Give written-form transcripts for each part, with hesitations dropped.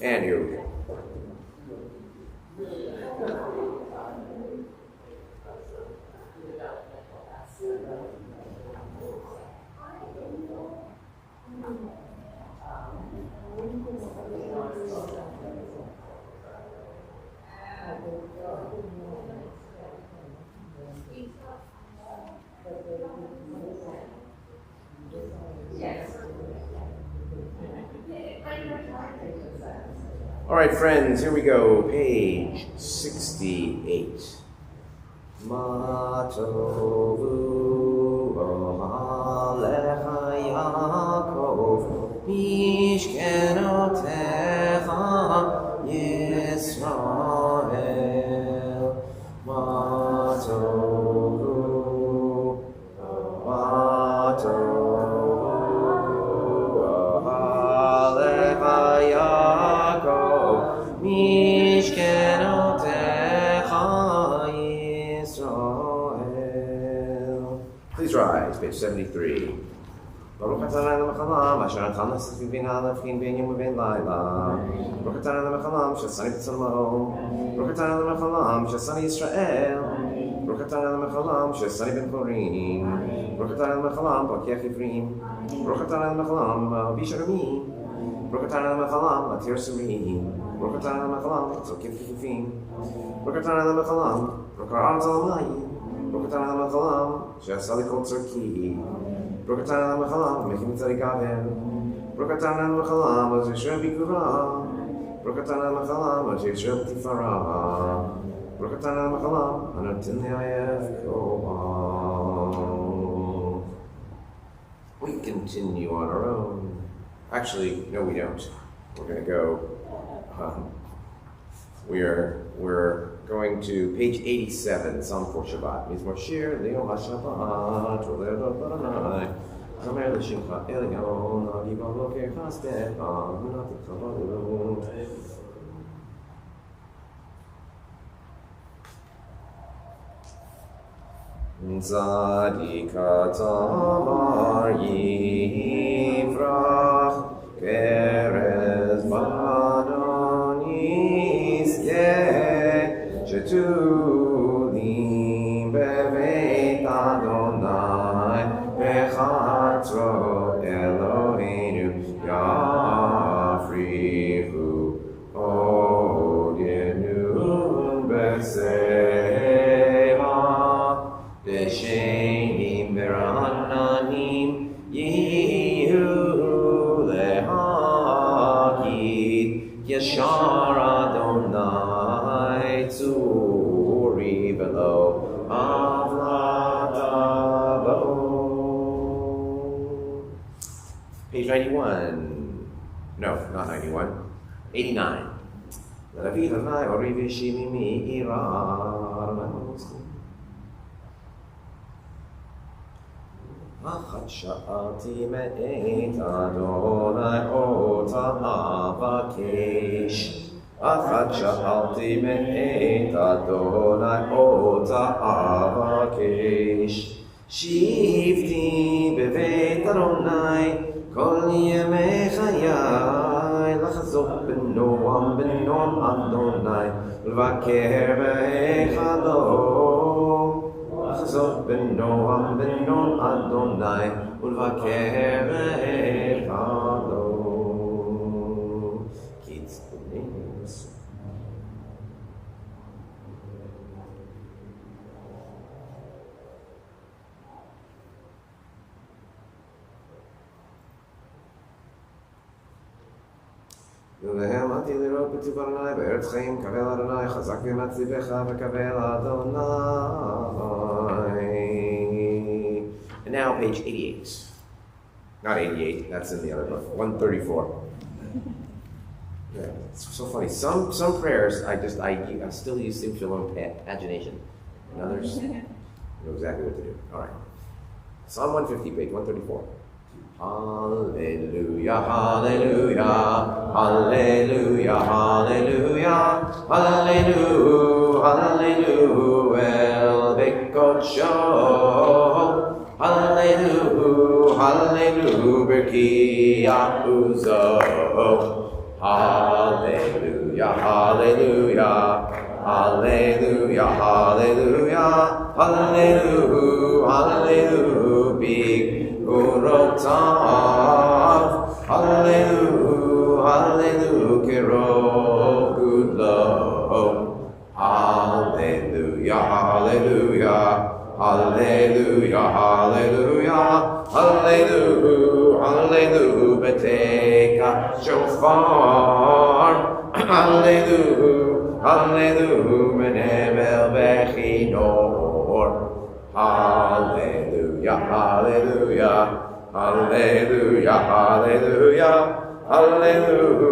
And here we go. All right, friends, here we go. Page 68. Ma tovu alecha Yaakov mishkenotecha Yisrael. Ma tovu alecha Yaakov mishkenotecha Yisrael. Please rise, page 73. Baruch atah Eloheinu mechalam, asher natan l'sifim bina l'avchin ben yom u'ben layla. Baruch atah Eloheinu mechalam, she'asani b'tzalmo. Baruch atah Eloheinu mechalam, she'asani Yisrael. Baruch atah Eloheinu mechalam, she'asani ben chorim. Baruch atah Eloheinu mechalam, b'akiach ivrim. Baruch atah Eloheinu mechalam, b'sharumim. Baruch atah Eloheinu mechalam, b'atir surim. Baruch atah Eloheinu mechalam, b'tzokif kifufim. Baruch atah Eloheinu mechalam, b'kar arz al-mayim. Baruch atah Eloheinu mechalam, she'asa li kol tzorki. Baruch atah Eloheinu mechalam, mechim tzarikaven. Baruch atah Eloheinu mechalam, v'zishrei bikura. Baruch atah Eloheinu mechalam, v'zishrei b'tifara. Baruch atah Eloheinu mechalam, anotin li'ayef ko'am. We continue on our own. Actually, no, we don't. We're going to go. We're going to page 87, Psalm for Shabbat. Mizmor Shir Le'yom HaShabbat U'le'odot Baranai Amer L'Shimcha Elyon Agi B'Boker Chasdecha V'Natecha B'Lut. Tzadik Tamar Yivrach Kerez Banon Yisgeh Shetulim Beveit Adonai Bechatzro Eloheinu Yafrihu Od Yenun B'Seha B'Shenim B'Rananim Yehu Lehakid Yashar Adonai Tzuri V'lo Avlatavo. Page 91. No, not 91. 89. L'Avi Lanai Ori V'Shimimi Irar. Achat sha'alti me'et Adonai ota avakesh. Achat sha'alti me'et Adonai ota avakesh. Shivti beveit Adonai kol yemei chayai. L'chazot b'noam Adonai l'vaker be'echalom. L'chazot b'noam Adonai ulvaker be'echalom. Kids b'nei ולהם עתי לראות בטוב אדוני בארץ חיים, קבל אדוני, חזק במצליבך וקבל אדוני. And now page 88. Not 88, that's in the other book. 134. Yeah, it's so funny. Some prayers I still use to feel pagination. And others know exactly what to do. All right. Psalm 150, page 134. Hallelujah, hallelujah, hallelujah, hallelujah, hallelujah, hallelujah, Bekocho, hallelujah, hallelujah, Berki Yahuzo, hallelujah, hallelujah, hallelujah, hallelujah, hallelujah, hallelujah, big Urotav, hallelujah, hallelujah, Kero, good love, hallelujah, hallelujah, hallelujah, hallelujah, hallelujah, hallelujah, Beteka Shofar, hallelujah, hallelujah, Menevel Bechinor, hallelujah, hallelujah, hallelujah, hallelujah, hallelujah,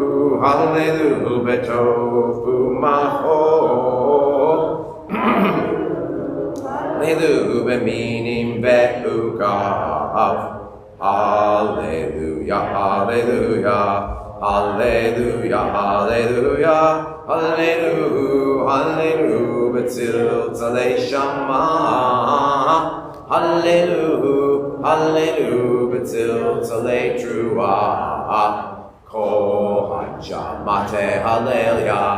hallelujah, Betofu Mahor, hallelujah, Beminim Be'ukav, hallelujah, hallelujah, hallelujah, hallelujah, hallelujah, hallelujah, Betzil Tzalei Shama, hallelujah, hallelujah, Betzil Tzalei Trua, Kol Hanjamate Hallelujah,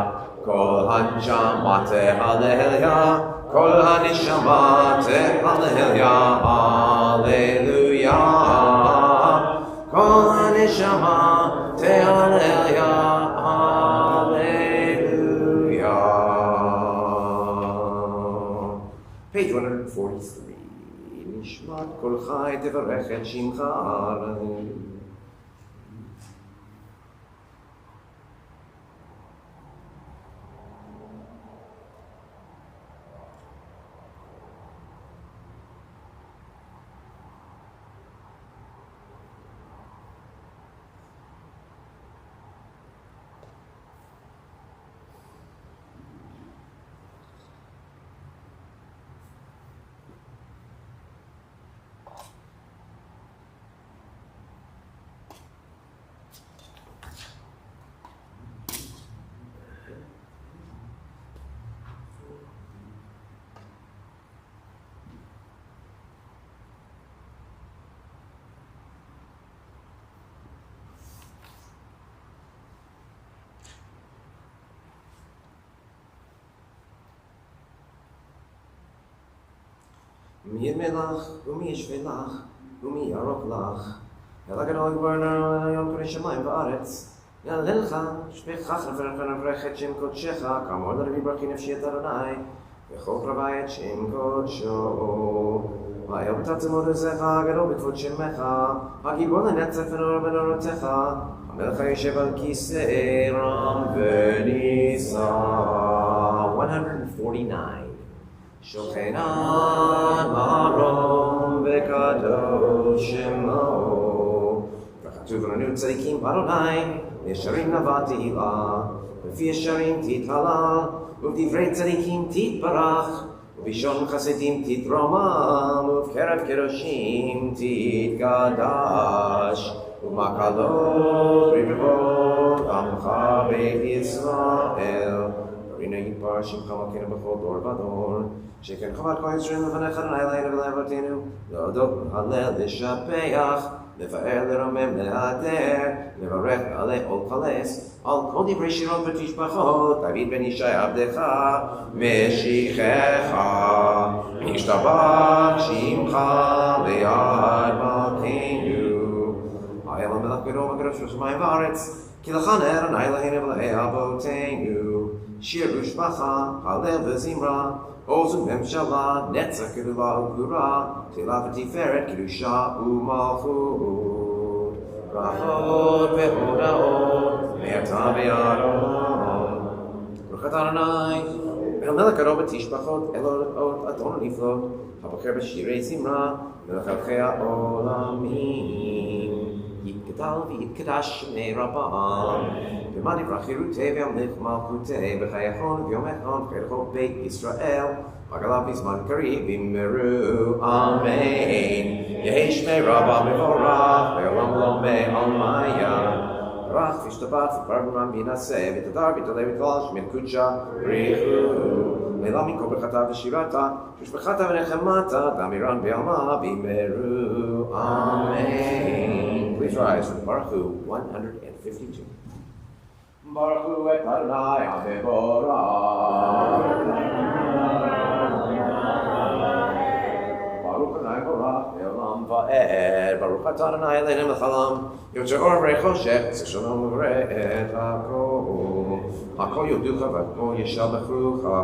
Kol Hanjamate Hallelujah, Kol Hanishamate Hallelujah, hallelujah, Kol Hanishamate Hallelujah, hallelujah. Page 143. Nishmat kol chai tevarech et shimcha. מי ידמה לך, ומי ישווה לך, ומי ירוק לך. אל הגדול גברנו היום קורא שמיים וארץ. יעלה לך, שפכך נברך את שם קודשך, כאמור לרבי ברכי נפשי את אדוני, וכל קרבה את שם קודשו. והיום תעצמו דוזך הגדול בכבוד שמך, הגיבור לנצח ונורא בנורותיך, המלך היושב על כיסא רם ונישא. 149. שוכן על מרום וקדוש שמו. וכתוב לנו צדיקים באדוני, ישרים נבע תהילה, בפי ישרים תתהלל, ובדברי צדיקים תתברך, ובשון חסדים תתרומם, ובקרב קדושים תתקדש, ובמקלות רבבות עמך בית ישראל. הנה יתבר שמך מלכנו בכל דור ודור, שכן חובת כל ישראל לפניך אדוני אלוהינו ולאבותינו, להודות ולהלל לשבח, לפאר לרומם להדר, לברך ועלי עול חלס, על כל דברי שירות ותשבחות, דוד בן ישי עבדך, משיחך, ישתבח שמך ליד מלכנו. היה למלך גדול וקדוש בשמיים וארץ, כי לך נר אדוני אלוהינו ולאבותינו. שיר ושבחה, הלל וזמרה, עוז וממשלה, נצח גדולה וגבורה, תהילה ותפארת, קדושה ומלכות. ברכות והודאות מעתה ועד עולם. ברוך אתה אדוני המלך הרוב ותשבחות אלוהות אדון הנפלאות הבוקר בשירי זמרה מלך מלכי העולמים יתגדל ויתקדש שמי רבם ומה דברה חירותי והמלך מלכותי וחייכון ויומכון ככל בית ישראל בגלה בזמן קריב ימרו אמן יהי שמי רבם מבורך בעולם לא מעלמיה רח וישתבח וברברם בינשא ותדר ותעלה ותגל שמן קודשה בריחו לילה מכל ברכתה ושירתה שושבחתה ונחמתה דמירן בעלמה בימרו אמן. Please rise for the Baruch Hu 152. Baruch Hu et Adonai HaMevorach Baruch Adonai Borach Le'olam Va'ed Baruch Atah Adonai Eloheinu Melech Haolam Yotzer Or V'rei Choshech Tzir Shalom V'rei Et HaKol HaKol Yoducha V'Hakol Yishabechucha.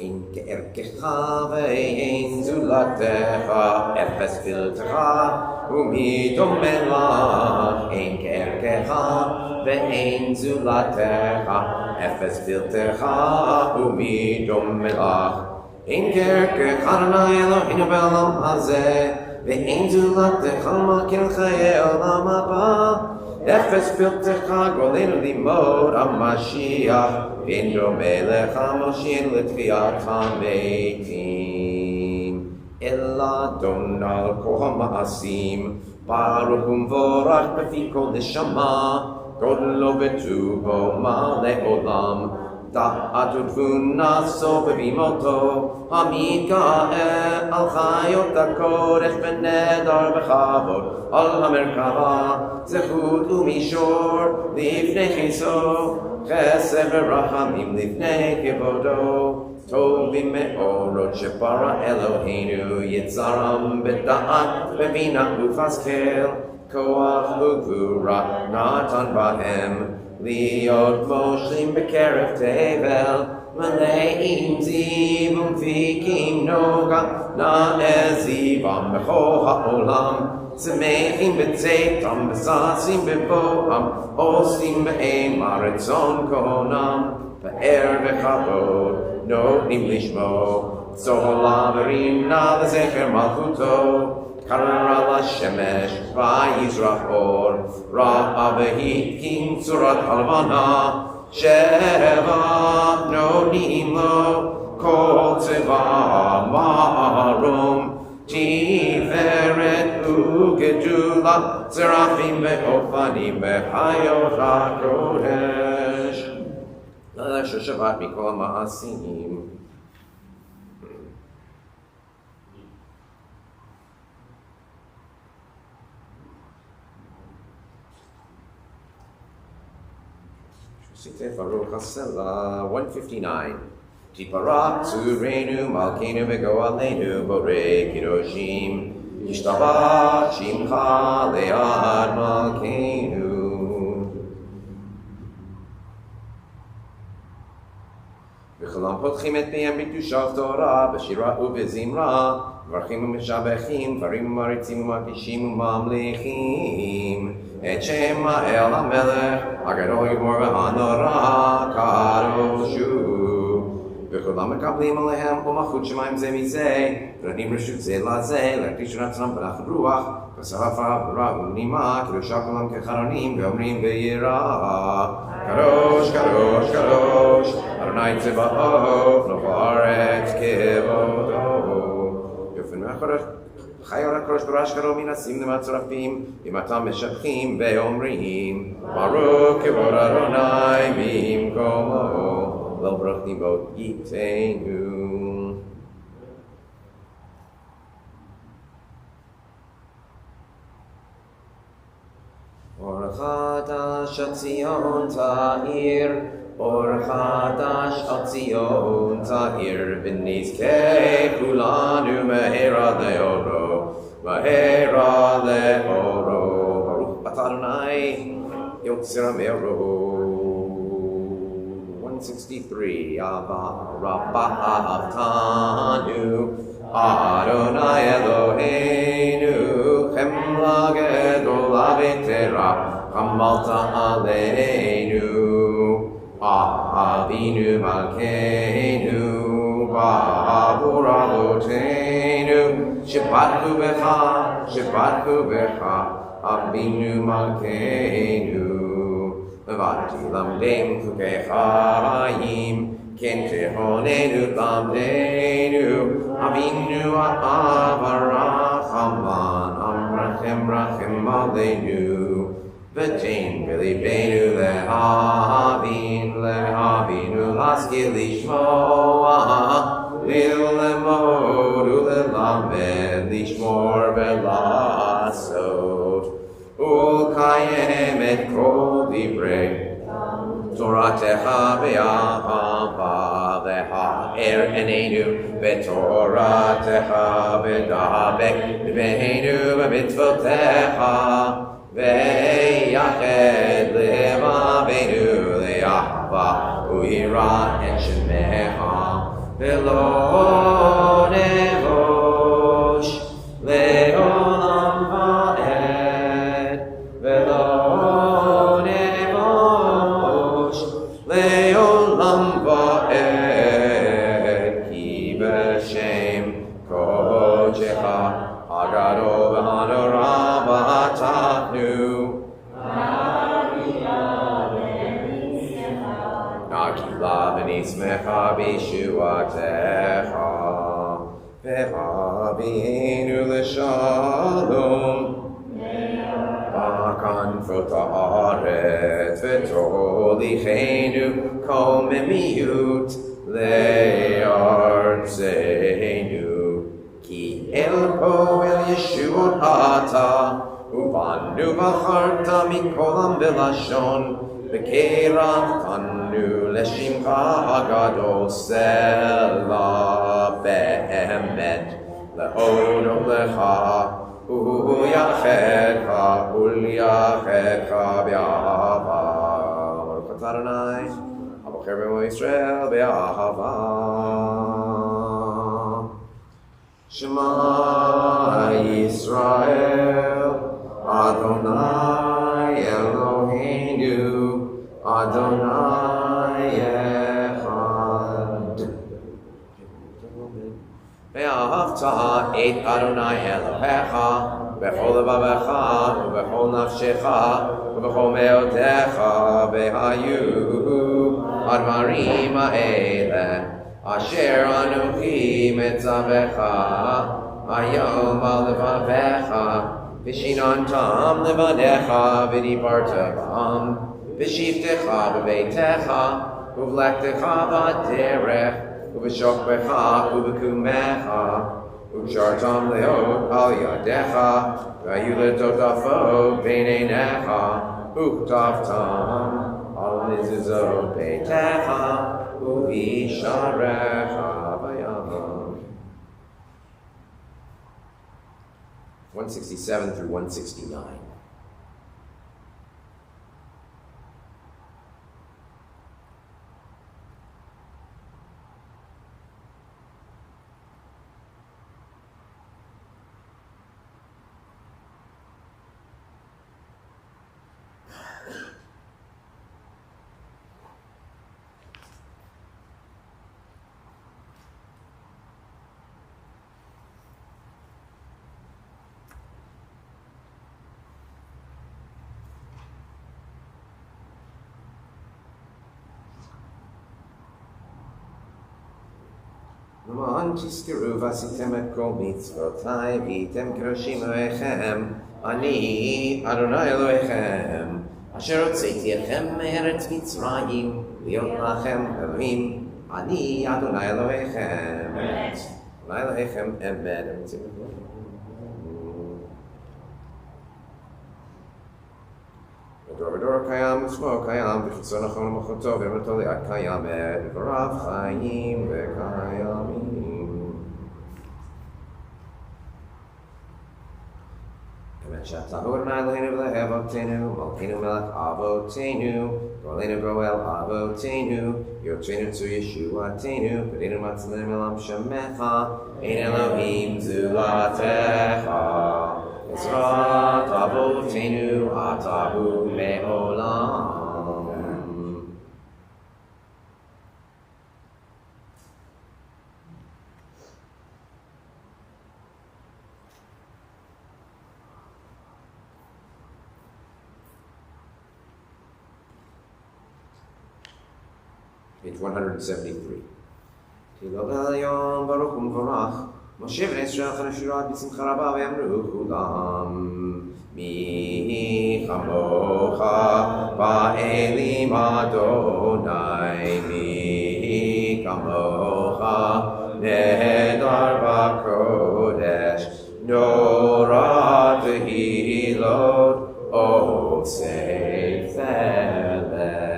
אין כערכך ואין זולתך, אפס בלתך ומי דומה לך. אין כערכך ואין זולתך, אפס בלתך ומי דומה לך. אין כערכך אדוני אלוהינו בעולם הזה, ואין זולתך מלכנו חיי עולם הבא. אפס בלתך גואלנו לימוד המשיח, ואין דומה לך מושיענו לתחיית המתים. אלא אדון על כל המעשים, ברוך ומבורך בפי כל נשמה, גודלו וטובו מלא עולם. דעת ותבונה סובב עמותו, המתגאה על חיות הקודש בנדר וכבוד, על המרכבה זכות ומישור לפני חיסו, חסד ורחמים לפני כבודו. טובים מאורות שברא אלוהינו, יצרם בדעת בבינה ובהשכל, כוח וגבורה נתן בהם. להיות מושלים בקרב תבל, מלאים זיו ומפיקים נוגה, נעזיבם בכל העולם. שמחים בצאתם וששים בבואם, עושים בהם הרצון קונם. פאר וכבוד נותנים לשמו, צהלה ורימנה לזכר מלכותו. קרא לשמש ויזרח אור, ראה והתקין צורת הלבנה. שבע נותנים לו כל צבא מרום, תפארת וגדולה, צרפים ואופנים בחיות הקודש. לילה של שבת מכל המעשים. Baruch Hasela 159. Tiparak Tzurenu Malkeinu Begoalenu Borei Kiroshim Yishtabach Shimcha Le'ad Malkeinu. וכולם פותחים את פיהם בקדושה ובתורה, בשירה ובזמרה, מברכים ומשבחים, דברים ומריצים ומקדישים וממליכים את שם האל המלך, הגדול יגמור והנורא, קדוש הוא. וכולם מקבלים עליהם ומלכות שמיים זה מזה, ונותנים רשות זה לזה, להקדיש רצונם בנחת רוח, בשפה ברורה ונעימה, קדושה כולם כחרונים, ואומרים ביראה, קדוש, קדוש, קדוש, אדוני צבאות, מלך הארץ כבודו. יופי מהחודש, חיי הקדוש ברוך הוא מנסים למצרפים, ומתם משבחים ואומרים, ברוך כבוד אדוני במקומו, לברך נבות ייתנו. אור חדש על ציון תאיר, אור חדש על ציון תאיר, ונזכה כולנו מהרה לאורו, מהרה לאורו. ברוך אתה אדוני יוצר המאורות. 63. Ava Rabbaavtanu Adonai Eloheinu Chemla Gedola V'Tera Chamalta Aleinu Avinu Malkeinu Ba'avur Avoteinu Shabbat Becha Avinu Malkeinu Levati Lamdem Chukei Chaim Ken Tehonenu Lamdenu Avinu Avarachaman Amrachem Rachem Aleinu V'tein B'libeinu Lehavinu Laski Lishmoa Lil'lemod U'lelamed Lishmor Ve'lasot U'kayem et kol divrei Toratecha ve'ahava ve'ha'er enenu ve'toratecha ve'dabek ve'enu ve'mitzvotecha ve'yached le'vaveinu le'ahava u'yira et shemecha ve'lo nevosh le'olam va'ed ve'lo nevosh le'olam va'ed ki b'shem kodecha agado v'hanora v'atachnu Akila v'nismecha b'shuatecha ve'avienu l'shalom Bakan v'ta'aret v'tolichenu kol memiyut le'arzeinu Ki elpo el Yeshua ata Ubanu v'charta mikolam v'lashon V'kerat kanu l'shimcha agadol Sela be'emet le'odom lecha U'yachedcha u'yachedcha b'ahava Baruch atah Adonai Abocher b'mo Yisrael b'ahava Shema Yisrael Adonai Eloheinu Adonai Echad Ve'ahavta et Adonai Elohecha B'chol levavecha u'b'chol nafshecha u'b'chol me'otecha ve'hayu admarim ha'ele Asher Anuchi Metzavecha Ayom Levavecha Vishinantam Levadecha Vidibarta Bam Vishiftecha Beveitecha Uvlektecha Vaderech Uvishokbecha Uvikumecha Uvshartam Leot Al Yadecha Vayuletotafo Beinenecha Uktavtam Al Mizuzot Beitecha Uvisharecha Vayamam 167 through 169. L'man tizkeru v'asitem et kol mitzvotai v'yitem kedoshim Elohechem Ani Adonai Elohechem Asher hotzeiti etchem me'eretz Mitzrayim Liot lachem Elohim Ani Adonai Elohechem Adonai Elohechem Emed V'dor kayam v'shmo kayam v'chitzon achon v'mochoto v'emeto li'at kayam v'varav chayim v'kayamim Emet shatahu Adonai Eloheinu v'le'evotenu Malkeinu melech avotenu Gorleinu goel avotenu Yotzenu Tzu Yeshuatenu, Perinu Matzalem Elam Shemecha, Ein Elohim Zulatecha, Ezrat Avotenu Atahu Me'olam. Page 173. Tilot Elyon Baruch Umvarach Moshe v'nei Yisrael Chanashurat B'simcha Rabba V'yamru Kulam Mi Chamocha Ba'elim Adonai Mi Chamocha Nehedar B'Kodesh Norah Tehilot Osei Felech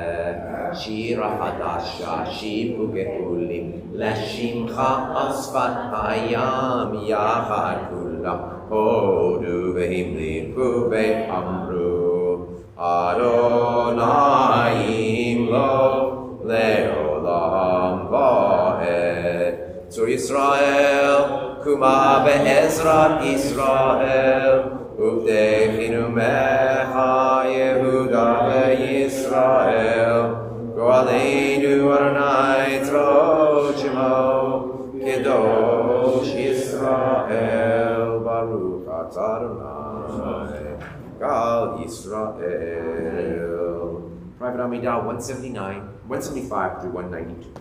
Shira Hadasha, Shibu Gehulim, Lashimcha Asfat Hayam Yachad Kulam, Hodu Vehimli Kuve Amru, Adonai Imlo, Leolam Vahed, Tzur Yisrael, Kuma Be'ezrat Yisrael, Uvdechinu Mecha Yehuda Ve'Yisrael, Go Aleinu Adonai Tzrot Shemo, Kedosh Yisrael, Baruch Atah Adonai, Gal Yisrael. Private Amidah 175 through 192.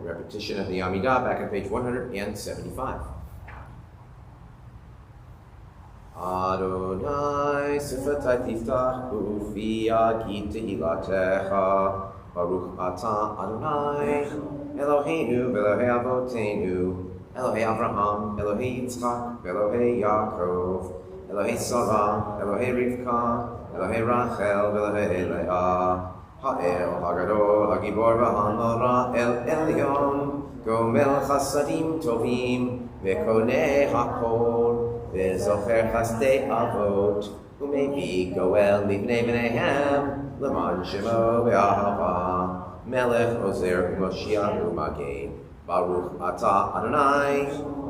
repetition of the Amidah back on page 175. Adonai sifatai tiftach ufi yagid tehilatecha Baruch atah Adonai Eloheinu v'Elohei avotenu Elohei Avraham, Elohei Yitzchak, Elohei Yaakov Elohei Sarah, Elohei Rivka, Elohei Rachel, Elohei Leah Ha'el, Hagadol, Hagibor v'Hanora, El Elyon Gomel Chasadim Tovim V'Konei HaKol V'Zocher Chasdei Avot U'Mevi Goel Livnei B'neihem L'man Shemo V'Ahava Melech Ozer U'Moshiach U'Magen Baruch atah Adonai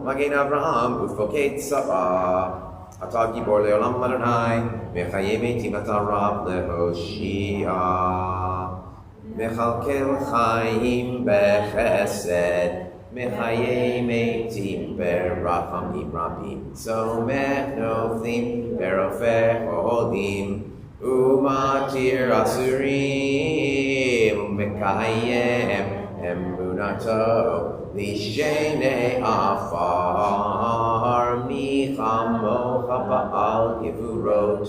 Magen Avraham U'Foket Saba Atah Gibor Leolam Adonai Mechaye Meitim Atah Rab Lehoshia Mechalkel Chaim Bechesed Mechaye Meitim Berachamim Rabim Somech Noflim Berofech Ohodim Umatir Asurim Mekayem Emunato Lishene Afar Michamocha Ba'al Gevurot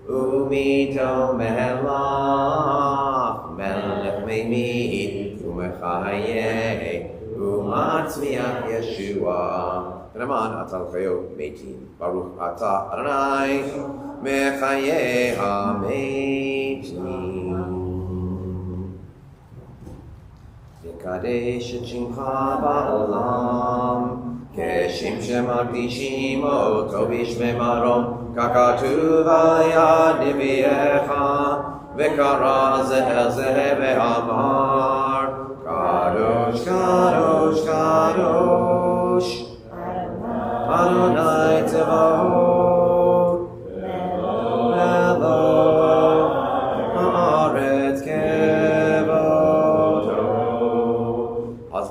Umito Melach Melech Meimid Umechaye Umatzmiach Yeshua V'naman Atal Chayot Meitim Baruch atah Adonai Mechaye HaMeitim Kadesh et Shimcha ba'olam Keshem shemakdishim oto b'shmei marom Kakatuv al-yad nevi'echa V'kara zeh zeh ve'amar Kadosh, Kadosh, Kadosh Adonai Tzevaot Elo ha'aretz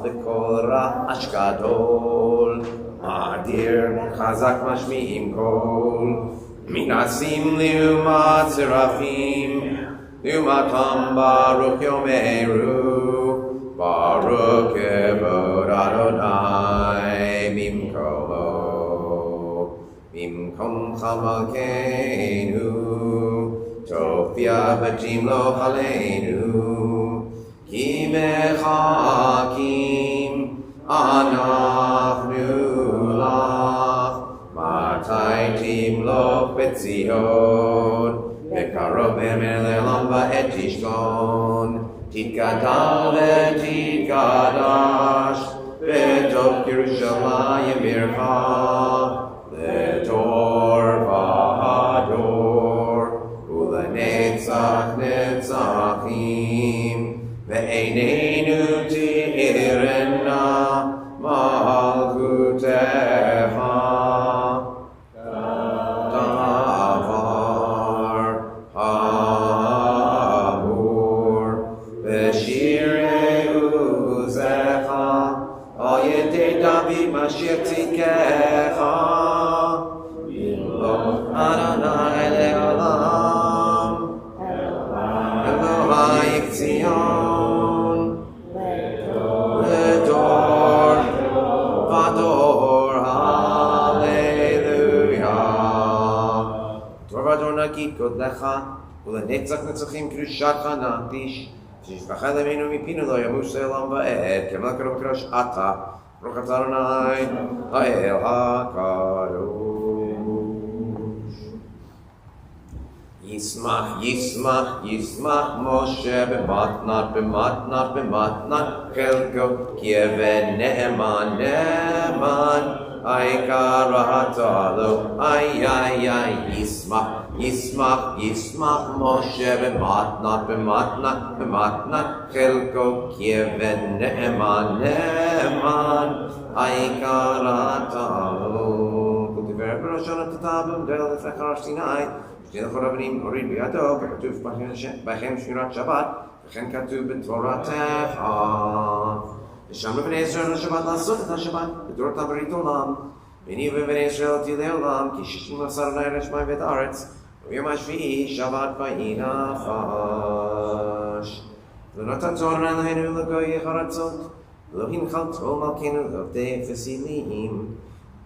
B'kol ra'ash gadol Adir chazak mashmi'im kol Minasim liumat serafim Liumatam baruch yomeru Baruch kevod Adonai Mimkomo Mimkom chamalkeinu Tofia v'jim lo haleinu Ki mechakim anachnu lach Matai timloch betzion Bekarov be'me'elam ba'et tishkon Titgadal ve'titgadash Betov Yerushalayim bircha Letor v'hador Ulenetzach netzachim Ve'einenu ti'irena malchutecha Davar ha'amur Ve'shirei uzecha Al yedei David Mashiach tzidkecha V'lo Adonai le'olam Elohai Tzion Nagid Godlecha, Ulenetzach Netzachim Krushatcha Natish, Shishbachad Aminu Mipinu Lo Yamush Selam Va'ed, Kemal Karov Krosh Ata, Baruch atah Adonai, Ha'el HaKadosh. Yismach, Yismach, Yismach Moshe b'matnat, b'matnat, b'matnat, Chelko Kieved Ne'eman, Ne'eman, Aikar Hatalo, Ay, Yismach. Yismach, Yismach Moshe b'matnat, b'matnat, b'matnat, Chelko Kieved Ne'eman, Ne'eman, Aikar Hatalo. Kultiver b'roshon ha'tatabim, Del Lefnei Charash Sinai, Shnei Rabbanim Orid b'yado, V'katuv b'chem Shmirat Shabbat, V'chen katuv b'Toratecha. V'sham לבני ישראל לשבת לעשות את השבת, בדורות הברית עולם. בני ובני ישראל אותי לעולם, כי 12 לילה שמיים ואת הארץ. וביום השביעי שבת וינפש. ונתן תורה לנו לגויי הרצות, אלוהים חלטו מלכנו לעובדי פסילים,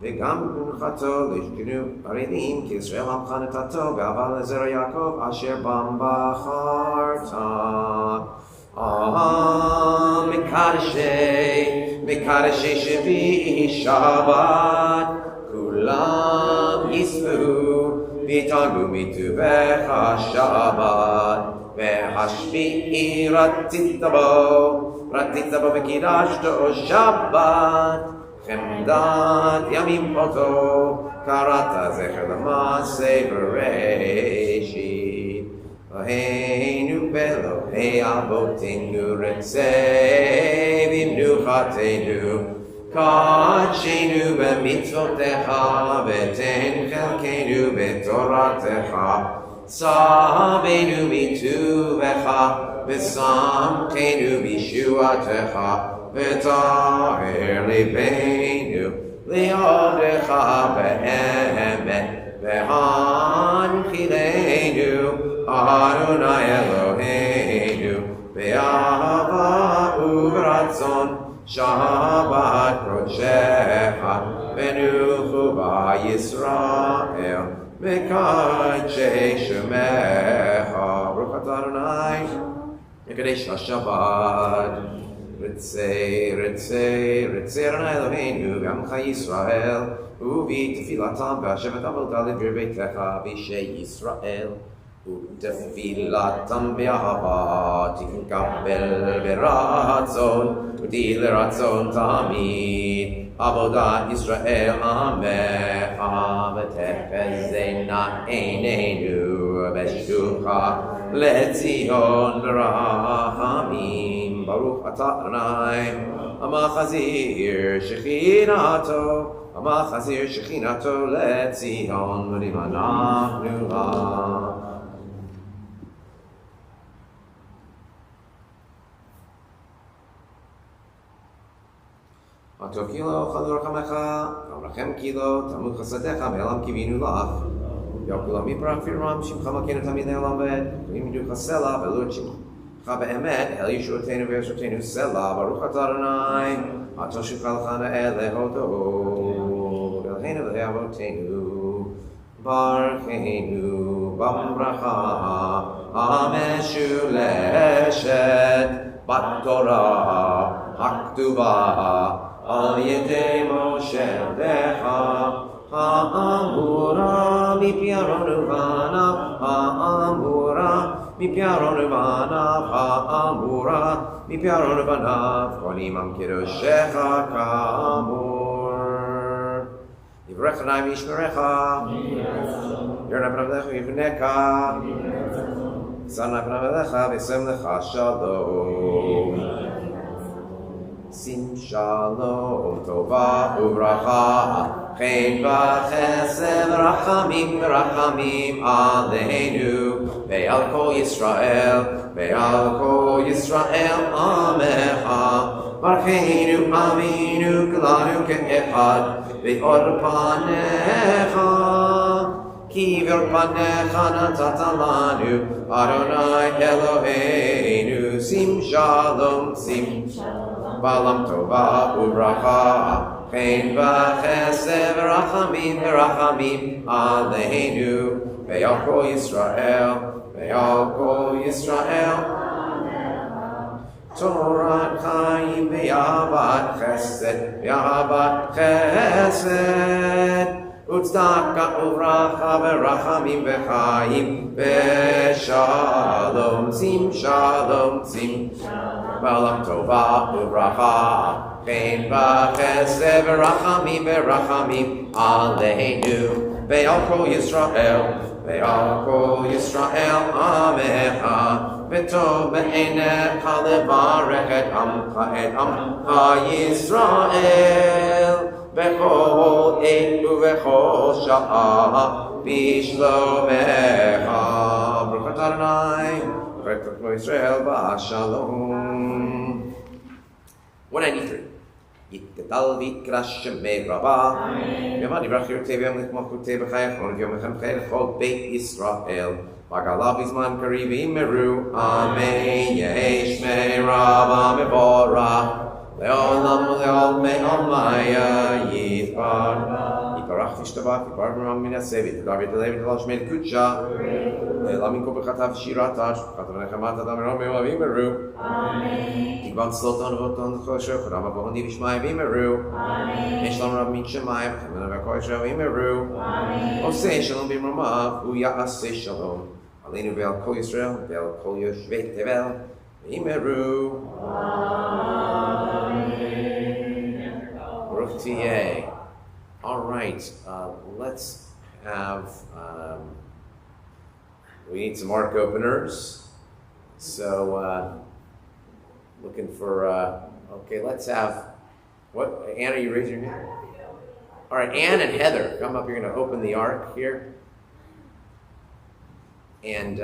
וגם במנחתו לא ישכנו ערלים, כי ישראל עמך נתתו, ואהבה לזרע יעקב אשר בם בחרת. מקדשי שביעי שבת, כולם יספו ויתענגו מטובך שבת, והשביעי רצית בו וקידשתו שבת, חמדת ימים פותו, קראת זכר למעשה בראשית. אלוהינו ואלוהי אבותינו רצה במנוחתנו, קדשנו במצוותיך ותן חלקנו בתורתך, צווינו מטובך ושמחנו בישועתך, וטהר ליבנו לעבדך באמת, והנחילנו אדוני אלוהינו באהבה וברצון שבת קודשך, ונוחו בישראל מקדשי שמך. ברוך אתה אדוני מקדש השבת. רצה אדוני אלוהינו בעמך ישראל, ובתפילתם והשבת עבודה לדברי ביתך בישי ישראל, ותפילתם באהבה תקבל ברצון, ותהי לרצון תמיד עבודת ישראל עמך, ותחזינה עינינו בשובך לציון ברחמים. ברוך אתה אדוני המחזיר שכינתו לציון, ולמנחנו לה. עתו קילו חדור רחמך, רחם קילו תמות חסדיך מעולם קיווינו לך. יוקלו מפרח פירם שמך מלכנו תמיד לעולם ועד, ויעמדוך סלע ולא את שמך באמת אל ישועתנו וישועתנו סלע. ברוך אתה אדוני עתו שובך לך נאה להודות, אלוהינו ואלוהי אבותינו ברכנו בברכה המשולשת בתורה הכתובה על ידי משה עבדך, האמורה מפי אהרון ובניו, האמורה מפי אהרון ובניו, האמורה מפי אהרון ובניו, כל עמם קדושך כאמור. יברך אדוני וישמרך, ירנה פניו אליך ויבנך, ישא פניו אליך וישם לך שלום. שים שלום טובה וברכה, חן וחסד רחמים עלינו ועל כל ישראל עמך. ברכנו אבינו כולנו כאחד באור פניך, כי באור פניך נתת לנו אדוני אלוהינו. שים שלום בעלם טובה וברכה, חן וחסד ורחמים עלינו ועל כל ישראל תורת חיים ואהבת חסד וצדקה וברכה ורחמים וחיים ושלום. שים שלום בעלם טובה וברכה, חן וחסד ורחמים עלינו ועל כל ישראל עמך. וטוב בעיניך לברך את עמך ישראל בכל עת ובכל שעה בשלומך. ברוך אתה אדוני ברך כל ישראל בשלום. 193. יתגדל ויתקדש שמי רבה, ויאמר יברך ירצה וימלך מלכותו בחייכם ויומכם חיי לכל בית ישראל, בגלה בזמן קריב יאמרו אמן. יהי שמי רבה מבורך לעולם ולעולמי עלמיה יתברך וישתבח יתברך ברם מן הסבי תדבר ותלב ותלל שמי לקודשה לעמים כל ברכתה ושירתה שברכתה ונחמתה דמרום ואוהבים מרו תגוון צלוטון ובוטון לחושר חרם הבוהוני ושמי וימרו שלום רב מן שמי וחמנה והכושר וימרו עושה שלום במרומיו הוא יעשה שלום עלינו ועל כל ישראל ועל כל יושבי תבל וימרו Baruch Tiyeh. All right, let's have, we need some ark openers. So, looking for, okay, let's have, what, Anna, you raise your hand? All right, Ann and Heather, come up, you're going to open the ark here. And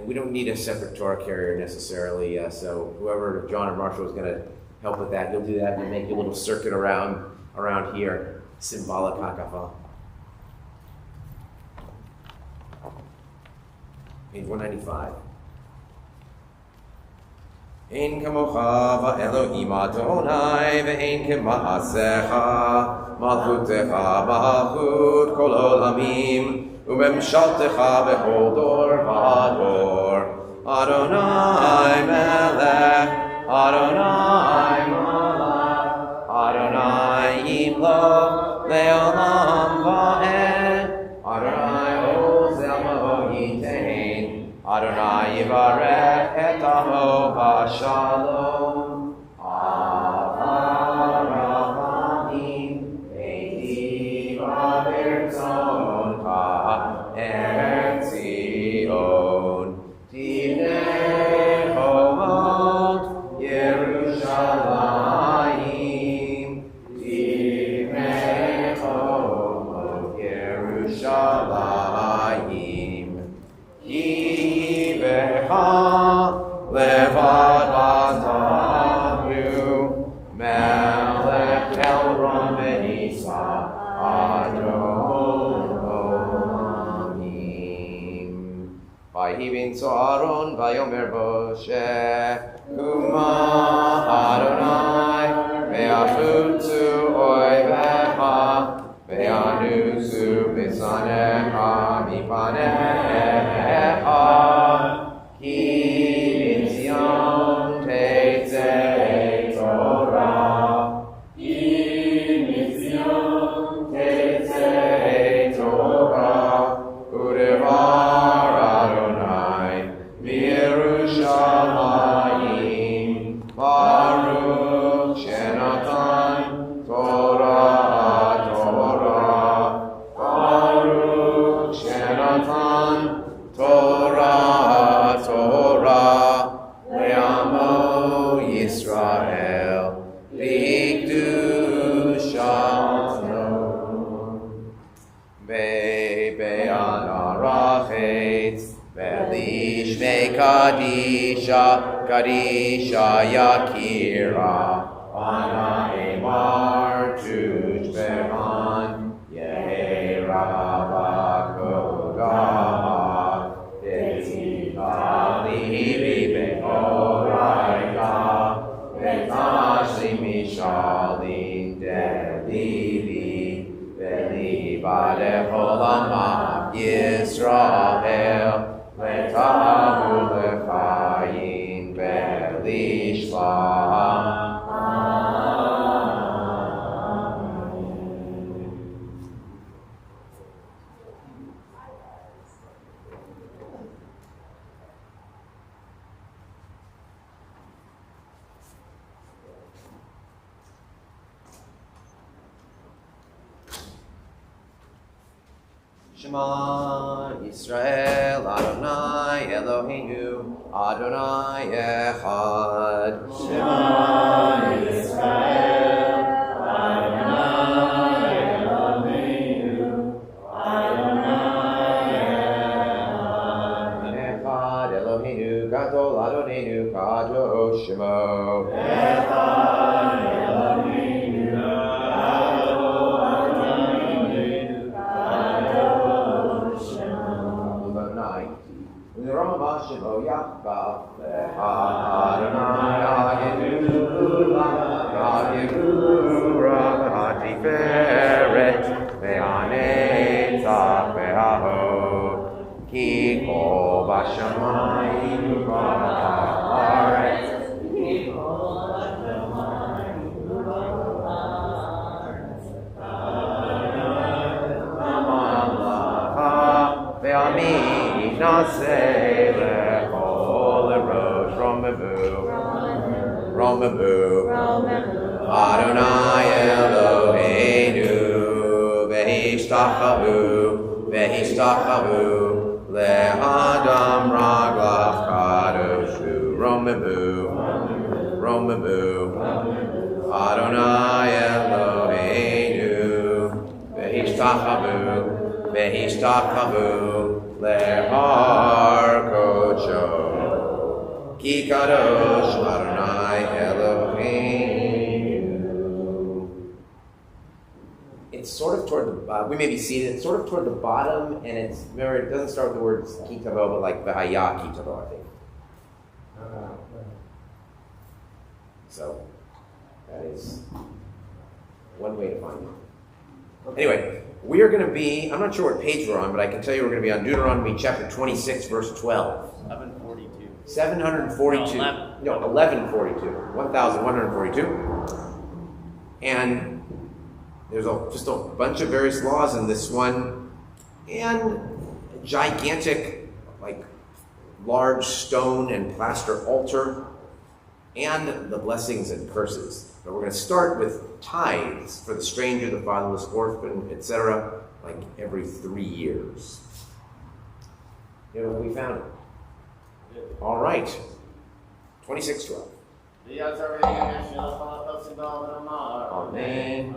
we don't need a separate Torah carrier necessarily, so whoever, John or Marshall, is going to help with that, you'll do that and make a little circuit around here, symbolic hakafa. Page 195. Ein kamocha va'elohim Adonai ve'ein kema'asecha malchutecha malchut kol olamim Umemshaltecha bechol dor v'ador Adonai melech Adonai malach Adonai yimloch le'olam va'ed Adonai ozel ma'o yitein Adonai yivarech et amo v'shalom Avaravanim Eiti v'avertzon Eretz Zion, Tivnei Chomot Yerushalayim, Tivnei Chomot Yerushalayim, Ki Becha Levad Batavru, Melech Elron Benisa Adon. Vayivin Aaron vayomer Moshe Kuma Adonai ve'afutzu oivecha ve'anuzu b'sanecha mipanecha ki mitzion teitzei Torah ki mitzion teitzei Torah udevar Yerushalayim, Baruch Shenatan, Torah, Baruch Shenatan, Torah, Le'amo Yisrael, L'Kedushato, Be'anarachetz, Ve'lishmei Kadisha Yakira Ana Emar Tuj Be'an Yehi Ravakodah De'tivali Be'oraita Ve'tashli Mishalin De'livi Ve'liva Le'olamah Yisrael Letavu lechayin ve'lishva. Shema Yisrael Adonai Eloheinu Adonai Echad. Shema Yisrael Adonai Eloheinu Adonai Echad. Echad Eloheinu Gadol Adonenu Kadosh Shemo. Echad Eloheinu Gadol Adonenu Kadosh Shemo. The Rambam Shemo Yachba Lecha והתפארת והנצח וההוד כי כל בשמיים ובארץ Ve'ami naseh lechol erosh Romavu Adonai Eloheinu Ve'ishtachavu le'adam raglav kadoshu Romavu Adonai Eloheinu Ve'ishtachavu le'har kodsho ki kadosh Adonai Eloheinu. It's sort of toward the we may be seated. It's sort of toward the bottom, and it's remember it doesn't start with the words ki tavo, but like v'haya ki tavo, I think. So that is one way to find it. Anyway, we are going to be, I'm not sure what page we're on, but I can tell you we're going to be on Deuteronomy chapter 26, verse 12. 742. 742. No, 1142. 1142. And there's just a bunch of various laws in this one. And a gigantic, like, large stone and plaster altar. And the blessings and curses. But we're going to start with tithes for the stranger, the fatherless, orphan, etc., like every 3 years. You know, we found it. All right. 26:12. Amen.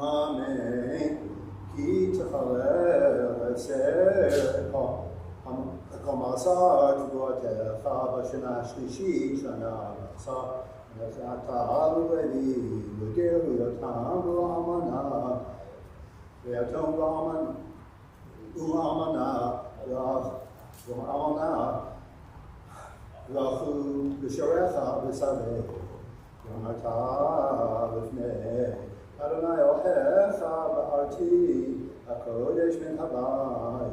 Amen. Ki tchalel eser hamasar tvotecha b'shana shlishi shana sa v'ata levi v'geru yotam v'amana v'yatom v'amana v'achu b'sharecha b'saveh v'amata v'fnei Adonai Ohecha ba'arti HaKodesh min Habai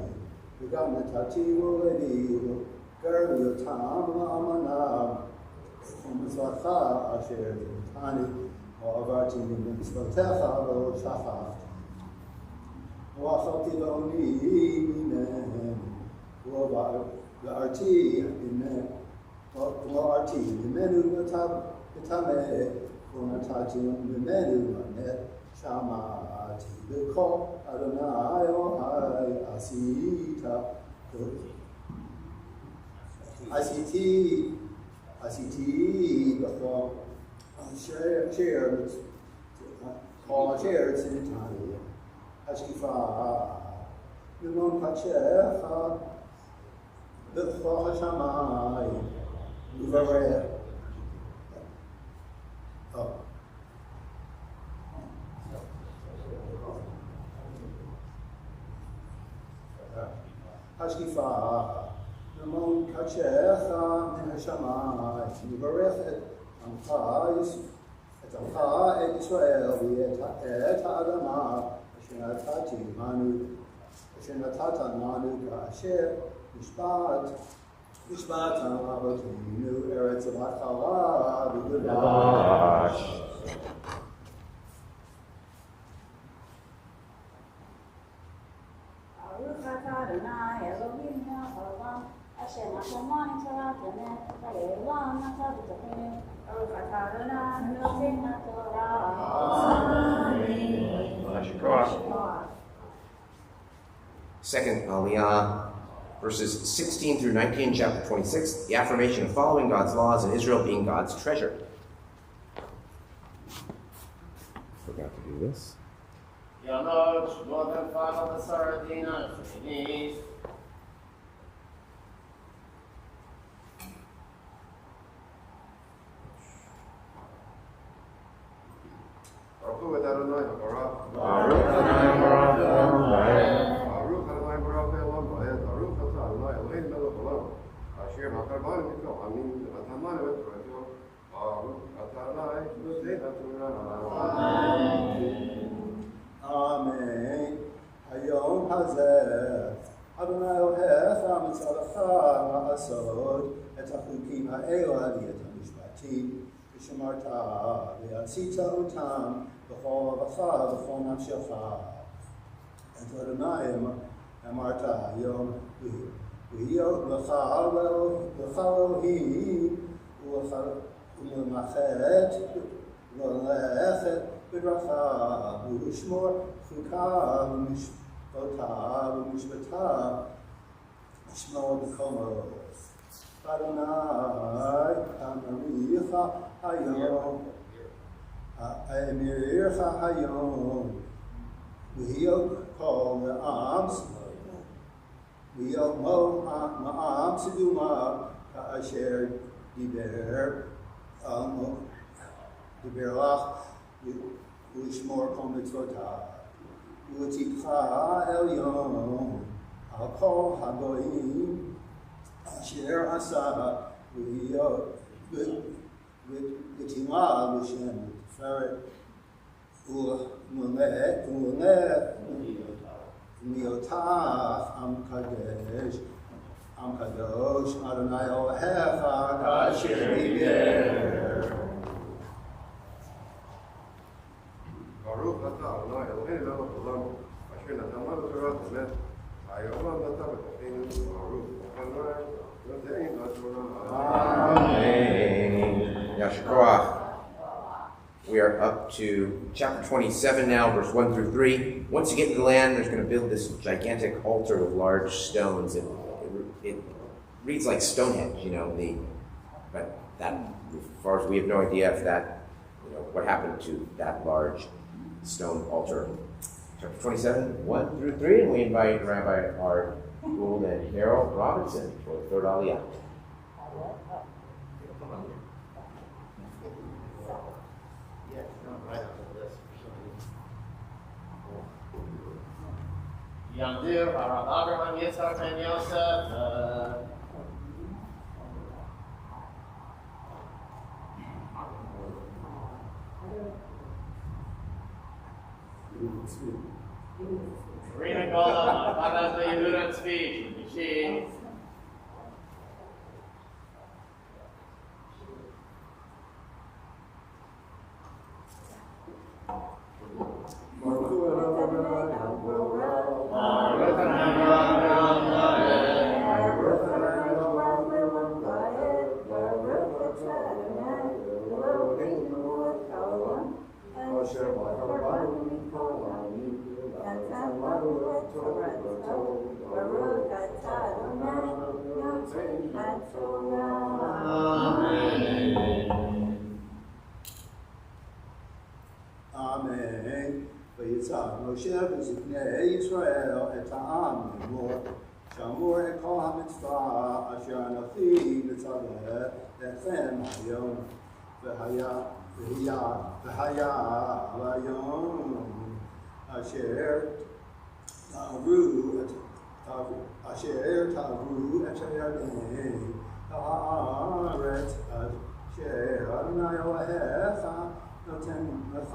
V'gam netati v'levi v'ger yotam v'amana v'mizvacha asher v'tani v'avarti v'mitzvotecha v'shachach v'achalti v'oni minen v'arti v'menu v'tameh Unatati v'menu anet shamati v'kol Adonai Ohai asita asiti b'chol share tzitani hashkifa v'mon kachecha v'chol hashamai v'vareh Hashkifa, Namon Kachecha min Hashamai, Yivarech et Amcha et Israel v'et Ha'adama, Asher natata manu ka'asher Mishpat Avotinu Eretz V'Hachala V'Gudash. Adonai Eloheinu Haolam Asher Nashomani Torah Temet V'Le'olam Natav B'Tachinu Baruch Atah Adonai Noten HaTorah. Amen. Second Aliyah, verses 16 through 19, chapter 26, the affirmation of following God's laws and Israel being God's treasure. Forgot to do this. Yanoch, more than 5 of the Sardina, Chinese. Baruch Adonai Barak. Baruch Adonai Barak Elohim. Baruch Adonai Barak Elam Bayed. Baruch Atah Adonai Eloheinu melech haolam. Asher b'char banu mikol hamim v'tamanu et torato. Baruch Atah Adonai notei haTorah. Amen. Hayom hazeh. Adonai Elohecha mitzadcha la'asod et hachukim ha'ela v'et hamishpatim v'shemarta v'yatzita otam b'chol avacha v'chol nafshecha. Et Adonai emarta hayom v'hiyot l'cha Elohim u'lemachet v'lechet בדרכיו ולשמור חוקיו ומשפטיו ומשפטיו לשמור בקומו. אדוני אמריך היום אמריך היום להיות כל להיות מעם סדומה כאשר דיבר לך ולשמור כל מצוותיו, ותיקח עליון על כל הגויים אשר עשה, ותמלא לשם תפארת ומילותיך עם קדוש, אדוני אלוהיך כאשר דיבר. Baruch Atah Adonai Eloheinu melech haolam. Asher natamanu Torah emet. Hayolam nata b'tocheinu. Baruch Adonai notei haTorah. Amen. Yashkoach. We are up to chapter 27 now, verse 1 through 3. Once you get to the land, there's going to build this gigantic altar with large stones. It reads like Stonehenge, but that, as far as we have no idea if that, what happened to that large stone altar. Chapter 27, 1 through 3, and we invite Rabbi Art Gould and Carol Robinson for the third Aliyah. Yandir, Abraham, Yitzhak, and Yosef. Rina Gola, Padas the Yehuda speech, she. Amen. ויצעק משה בזקני ישראל את העם לאמור, שמור את כל המצווה אשר אנוכי מצווה אתכם היום, והיה היום אשר תעברו את הירדן הארץ אשר אדוני אלוהיך נותן לך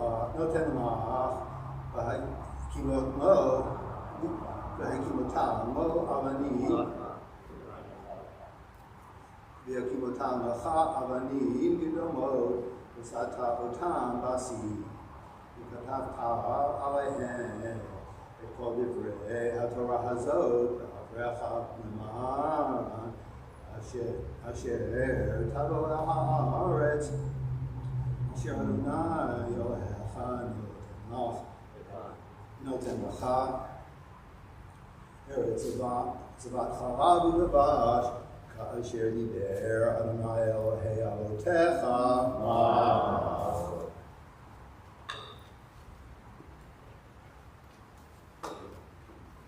והקימותם לך אבנים גדומות ושאת אותם בסיר וכתבת עליהם את כל דברי התורה הזאת בעברך למען אשר תבוא לארץ אשר אדוני אלוהיך נותן לך צבת חלב ודבש, כאשר דיבר אדוני אלוהי אבותיך.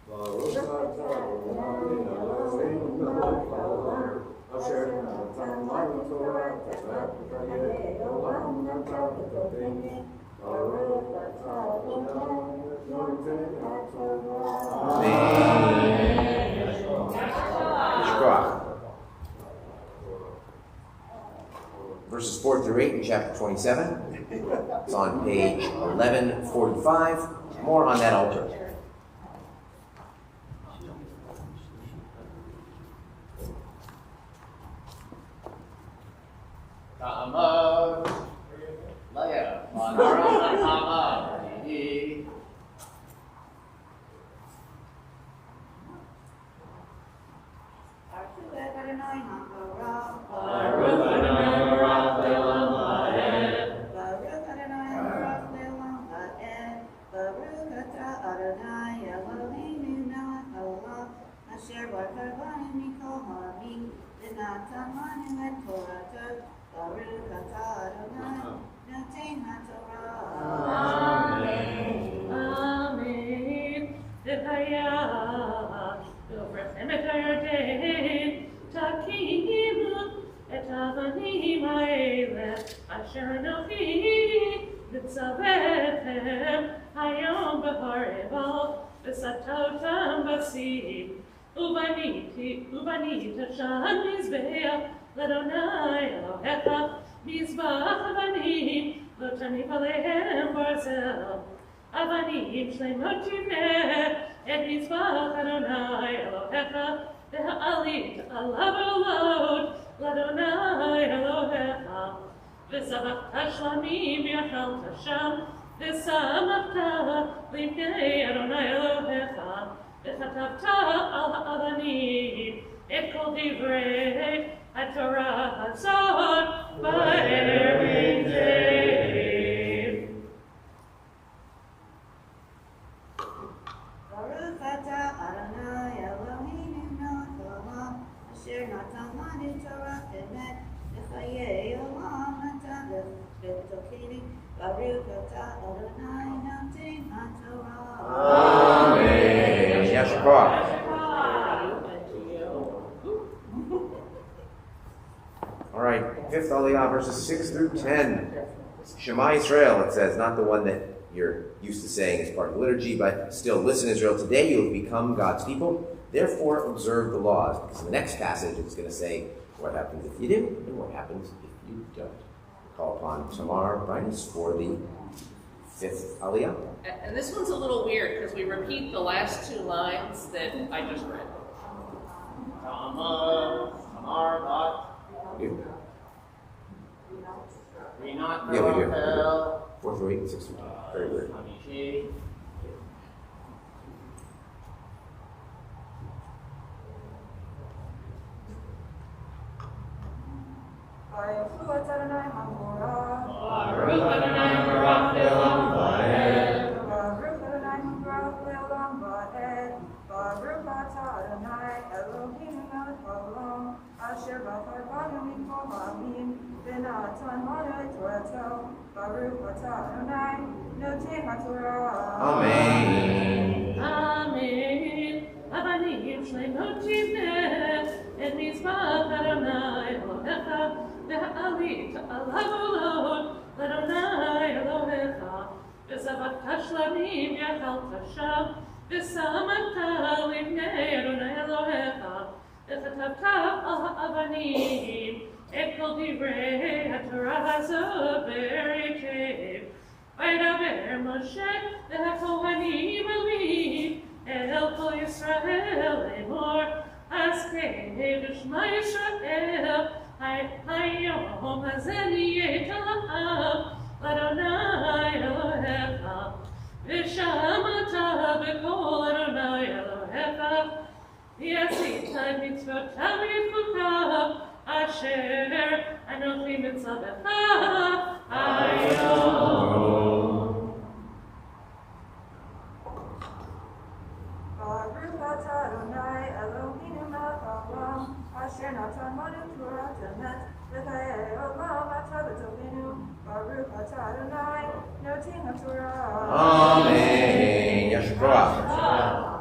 ברוך אתה אדוני אלוהינו מלך העולם, אשר נתן לנו תורתך וחיי עולם נתן בתוכנו. ברוך אתה אדוני נותן התורה. Verses 4 through 8 in chapter 27. It's on page 1145. More on that altar. All right, fifth Aliyah, verses 6 through 10. Shema Israel, it says, not the one that you're used to saying as part of the liturgy, but still, listen, Israel, today you have become God's people. Therefore, observe the laws. Because in the next passage, it's going to say what happens if you do and what happens if you don't. Call upon Tamar Brines for the fifth Aliyah. And this one's a little weird because we repeat the last two lines that I just read. We do. Yeah, we do. 4 through 8 and 6 through 10. Very weird. Amen. Amen. Avanim shleimot et mizbach Adonai Elohecha ve'alit alav olod Adonai Elohecha v'zavat shlamim yachalta sham v'samata livnei Adonai Elohecha v'chatabta al ha'avanim et kol divrei haTorah hazot be'erekev v'yidaber Moshe v'hakohanim alim El Kol Yisrael Emor Askei B'Shma Yisrael Hayom Hazeh Niyeh La'am L'Adonai Elohecha V'shamata B'Kol Adonai Elohecha V'yasita Mitzvotav V'Chukav Asher Anochi Mitzavecha Hayom. Baruch atah Adonai Eloheinu melech haolam, asher natan banu Torah temet, v'chayei olam atah b'tokeinu. Baruch atah Adonai noten haTorah. Amen. Yasher koach.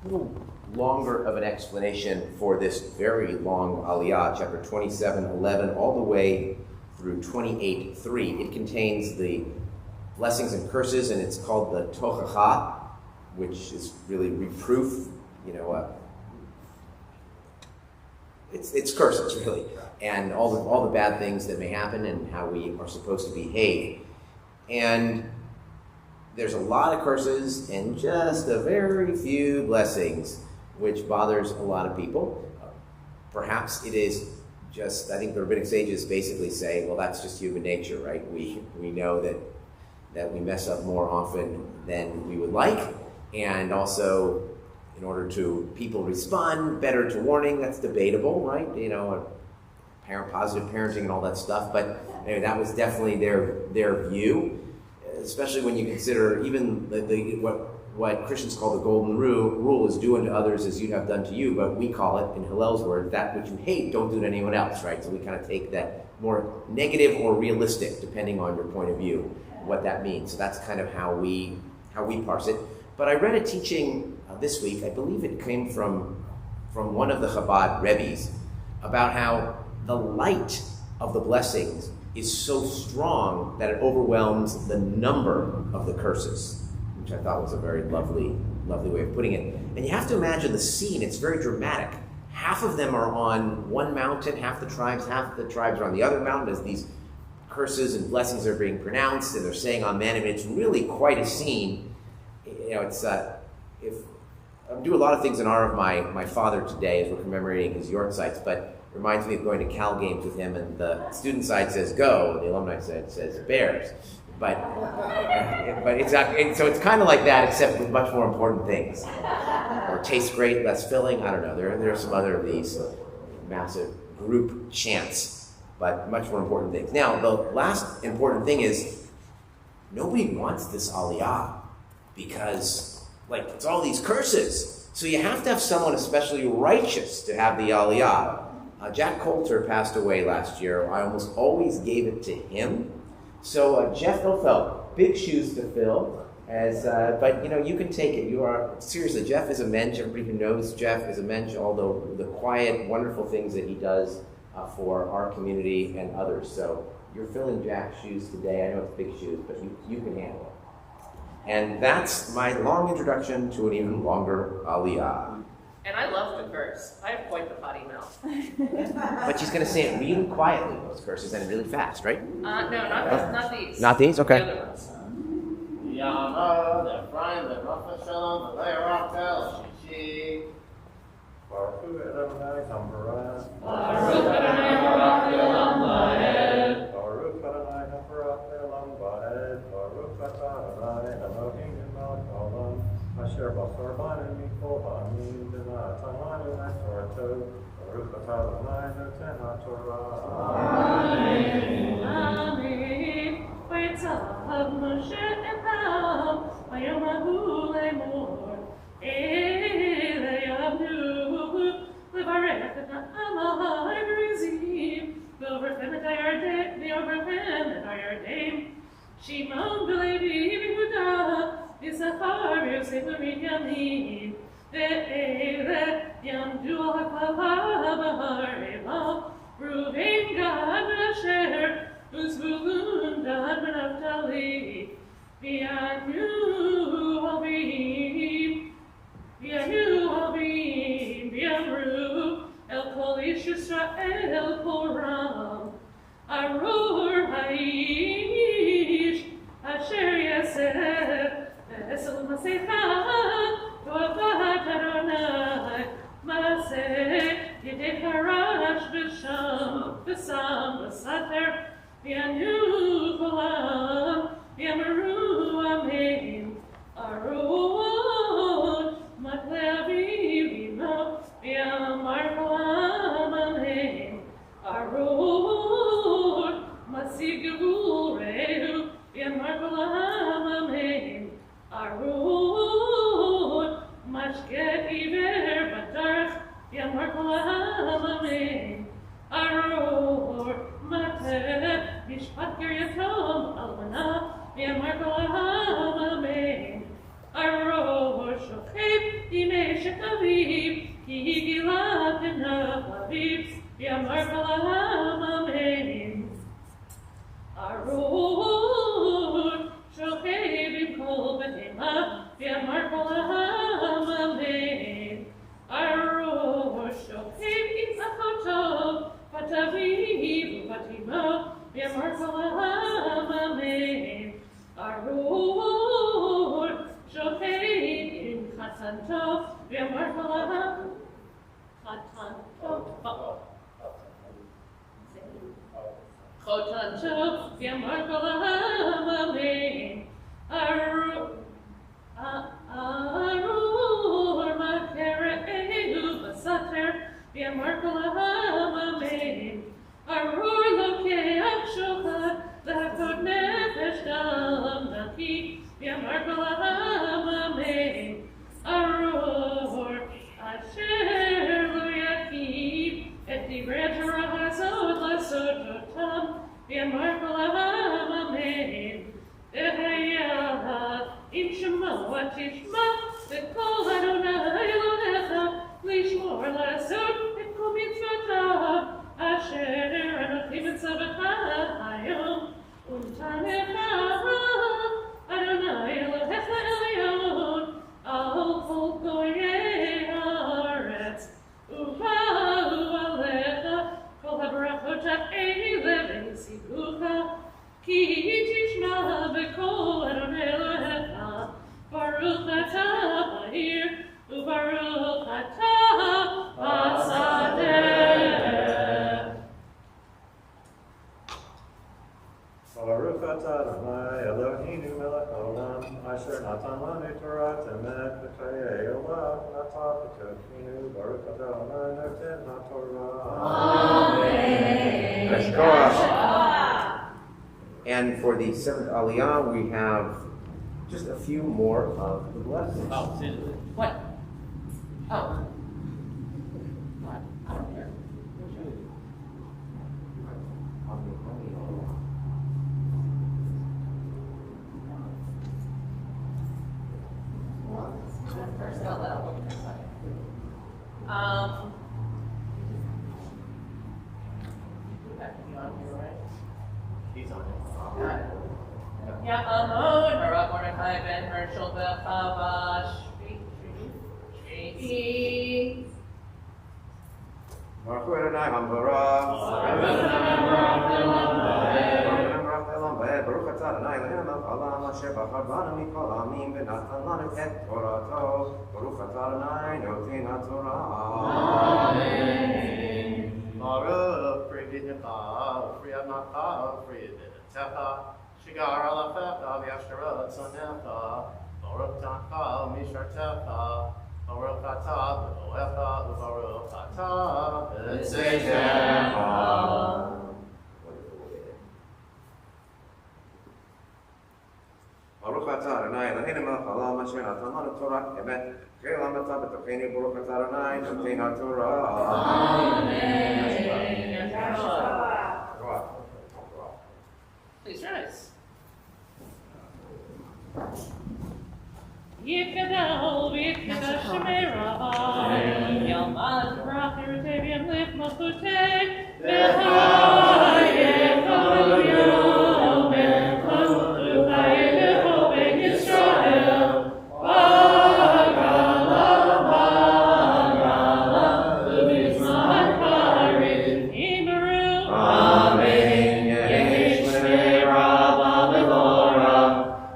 A little longer of an explanation for this very long Aliyah, chapter 27:11, all the way through 28:3. It contains the blessings and curses, and it's called the Tochacha, which is really reproof. It's curses, really, and all the bad things that may happen and how we are supposed to behave. And there's a lot of curses and just a very few blessings, which bothers a lot of people. Perhaps it is just, I think the rabbinic sages basically say, well, that's just human nature, right? We know that we mess up more often than we would like, and also in order to people respond better to warning, that's debatable, right? Positive parenting and all that stuff, but anyway, that was definitely their view, especially when you consider even what Christians call the golden rule is do unto others as you have done to you, but we call it, in Hillel's word, that which you hate, don't do to anyone else, right? So we kind of take that more negative or realistic, depending on your point of view, what that means. So that's kind of how we parse it. But I read a teaching this week, I believe it came from one of the Chabad Rebbes, about how the light of the blessings is so strong that it overwhelms the number of the curses, which I thought was a very lovely way of putting it. And you have to imagine the scene, it's very dramatic. Half of them are on one mountain, half the tribes are on the other mountain as these curses and blessings are being pronounced, and they're saying amen. I mean, it's really quite a scene. If I'm doing a lot of things in honor of my father today as we're commemorating his York sites, but it reminds me of going to Cal games with him, and the student side says go, the alumni side says Bears. But it's kind of like that, except with much more important things. Or tastes great, less filling, I don't know. There are some other of these massive group chants, but much more important things. Now, the last important thing is nobody wants this aliyah because, it's all these curses. So you have to have someone especially righteous to have the aliyah. Jack Coulter passed away last year. I almost always gave it to him. So Jeff Ilfeld, big shoes to fill, but you can take it. Seriously, Jeff is a mensch. Everybody who knows Jeff is a mensch, although the quiet, wonderful things that he does for our community and others. So you're filling Jack's shoes today. I know it's big shoes, but you can handle it. And that's my long introduction to an even longer aliyah. And I love to curse. I have quite the potty mouth. But she's going to say it really quietly, those curses, and really fast, right? No, not these. Not these? Okay. The other ones. Yama, the Brian, the Rafa Shalom, the Leah Rachel, Shishi. Baruch Adonai Hamparah. Baruch Adonai Barak Le'olam Va'ed. Baruch Adonai Hamparah Le'olam Va'ed. Baruch atah Adonai Eloheinu melech haolam, asher bachar banu mikol ha'amim v'natan lanu et Torato. Baruch atah Adonai noten haTorah. Amen. Amen. V'yitzav Moshe elav, v'yomahu lemor, Ele yavnu, levarech et ha'amah v'rizim, v'overchem et hayarden, Shimon v'Levi v'Yehuda, Yisachar v'Yosef v'Binyamin, ve'ele yamdu al ha'kavah b'har Elah, Reuven Gad v'Asher, Uzvulun Dan v'Naftali, v'Yanu Avim, v'Yamru, El Kol Ish Yisrael Kol Ram, Arur Ha'ish, Asher Yaseh, Esel Masecha, Toavat Adonai, Maseh, Yedei Harash B'Sham, B'Sam, B'Sater, V'Yanu Kolam, V'Yamaru Amen, Arun, Matlevi V'Imo, V'Yamar Kolam Amen, Arun, Masigavul Rehu, V'Yam Yamarkolam, amen. Arosh, Shokeb, Imesh, Aviv, Kihigila, Kenav, Aviv, Yamarkolam, amen. Arosh, Shokeb, Imkol, Behema, Yamarkolam, amen. Arosh, Shokeb, Imachotov, Pataviv, Patimo, Yamarkolam, amen. Arosh, Shokeb, Imchatanto, Yamarkolam, Chotanto, Yamarkolam, amen. Arosh, Makere, Ehu, Basater, Yamarkolam, amen. Arur loke akshocha, lakot nefesh dalam naki, Yamarkolam, amen. Arur asher lo yakim, et divrei Torah hazot lasot otam, Yamarkolam, amen. Ehayah im shema tishma, v'kol Adonai Elohecha, lishmor lasot et kol mitzvotav, Asher Anochim Tzavacha Hayom Untanecha Adonai Elohecha Elyon Al Kol Goyei Haaretz Uvahu Alecha Kol HaBarachot Ha'ei Leveisivucha Ki Tishma B'Kol Adonai Elohecha Baruch Atah Ba'ir Ubaruch Atah B'Sadeh. Baruch atah Adonai Eloheinu melech haolam, asher natan lanu Torah temet v'chayei olam, natan v'tokinu, Baruch atah Adonai noten haTorah. Amen. Yeshkoach. And for the seventh Aliyah, we have just a few more of the blessings. Oh, seriously? What? Oh. What? I don't care. First out loud. You on here, right? He's on it. Got it. Ya'amon, Barak Mordechai ben Herschel Bechava Shvi. Baruch Adonai Hamvara. Baruch atah Adonai Eloheinu melech haolam, asher bachar banu mikol ha'amim v'natan lanu et Torato. Baruch atah Adonai noten haTorah. Amen. Baruch Frigidecha, Friadnacha, Friadetecha, Shigar Alafecha, V'yasherot Sonecha, Baruch Tacha, Mishartecha, Baruch atah B'Elohecha, U'Baruch atah B'Tzeitecha. Baruch atah Adonai Eloheinu melech haolam, asher natan lanu Torah emet, v'chelam atah b'tokenu, Baruch atah Adonai noten haTorah. Amen. Please rise. Yikadal, Yikadash Shemerai, Yalmad, Racher, Teviam, Lif, Machutei, V'chayef, Hallelujah, V'chol, V'chayef, V'chol, Yisrael, V'gala, V'gala, V'mizman Karim, Imeru, Amen. Yesh me'rava v'lora,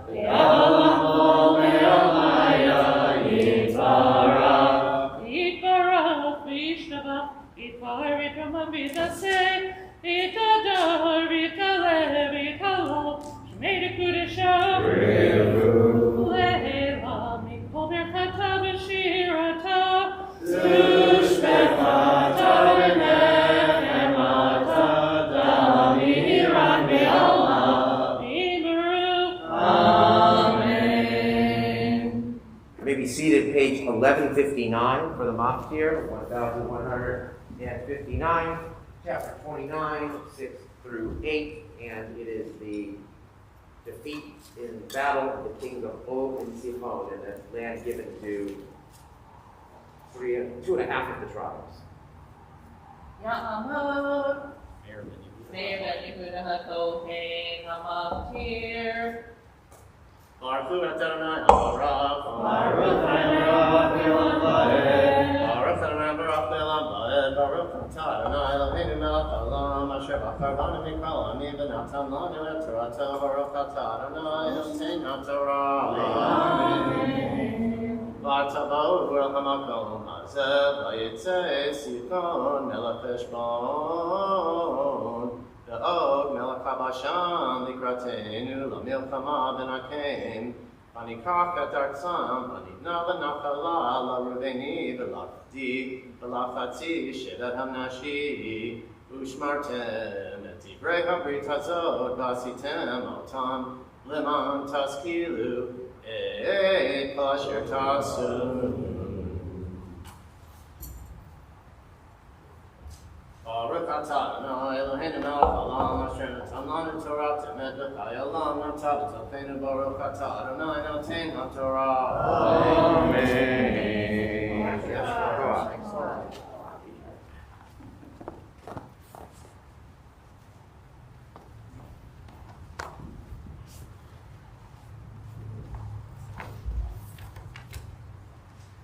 v'yalam ve'alaya yitvara. Yitbarach v'yishtabach, yitvarik v'mavitaseh, yitador v'yitalev v'yitalol, shmei dekudesha, le'ela mikol berchata v'shirata, zushbechata v'nechemata, daviran ve'alma, imeru. Amen. May be seated, page 1159 for the Maftir, 1159, chapter 29, 6 through 8, and it is the defeat in battle of the kings of Og and Sihon, and the land given to 2.5 of the tribes. Ya'amah, Meir ben Yehuda HaKohen, HaMavtir. Baruch Adonai Baruch Baruch Adonai Baruch Adonai Baruch Le'olam Va'ed Baruch Atah Adonai Eloheinu melech haolam asher bachar banu mikol ami v'natan lanu et torato Baruch Atah Adonai noten haTorah. V'atavau u'rach hamakom hazeh v'yitzei Sihon melech Heshbon Og melech habashan likratenu lamilchama b'nakem v'nikach et artzam v'nitna v'nachala l'Reuveni v'lachdi v'lachatzi shevet hamnashi u'shmartem et divrei habrit hazot v'asitem otam leman taskilu et asher tasu. Baruch atah Adonai Eloheinu melech haolam asher natan lanu Torah temet v'chayalam natan v'tzalfenu Baruch atah Adonai noten haTorah.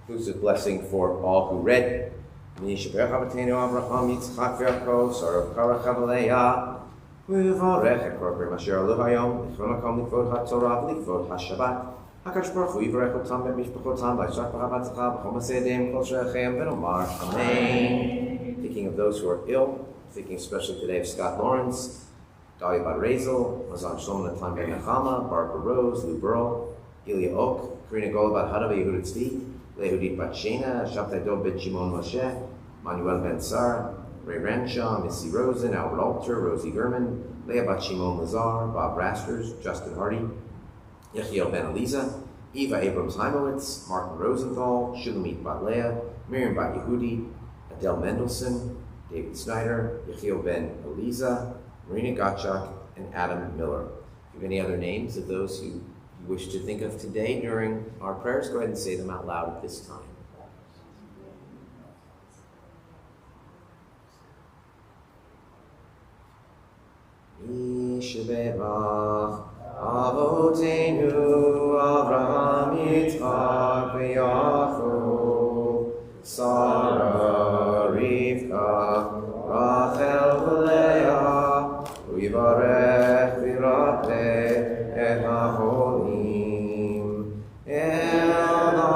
Who's a blessing for all who read? Yishaber Chavatenu Avraham Yitzchak Yaakov Sarah Kara Chavaleya Uvarech Ekroper Masher Alu Hayom Lichron Hakom Likvod HaTorah Likvod HaShabbat HaKadosh Baruch Hu Yivarech Otam B'Mishpachotam V'Yishrak B'Chavatzecha B'Chol Masedim Kol Sherechem V'Nomar Amen. Thinking of those who are ill, thinking especially today of Scott Lawrence, Dalia Bat Razel, Mazan Shalom Natan Ben Nechama, Barbara Rose, Lou Burrow, Ilya Oak, Karina Gola Bat Hadav Yehudit Tzvi, Lehudit Bat Shena, Shabtai Dov Ben Shimon Moshe, Manuel Ben Sar, Ray Renshaw, Missy Rosen, Albert Alter, Rosie Gurman, Leah Bat Shimon Lazar, Bob Rasters, Justin Hardy, Yechiel Ben Eliza, Eva Abrams Heimowitz, Martin Rosenthal, Shulamit Bat Leah, Miriam Bat Yehudi, Adele Mendelson, David Snyder, Yechiel Ben Eliza, Marina Gottschalk, and Adam Miller. If you have any other names of those who you wish to think of today during our prayers, go ahead and say them out loud at this time. Yishavach Avotenu Avraham Yitzchak v'Yaakov Sarah Rivka Rachel v'Leah U'yivarech v'Yirapeh et ha'cholim Elna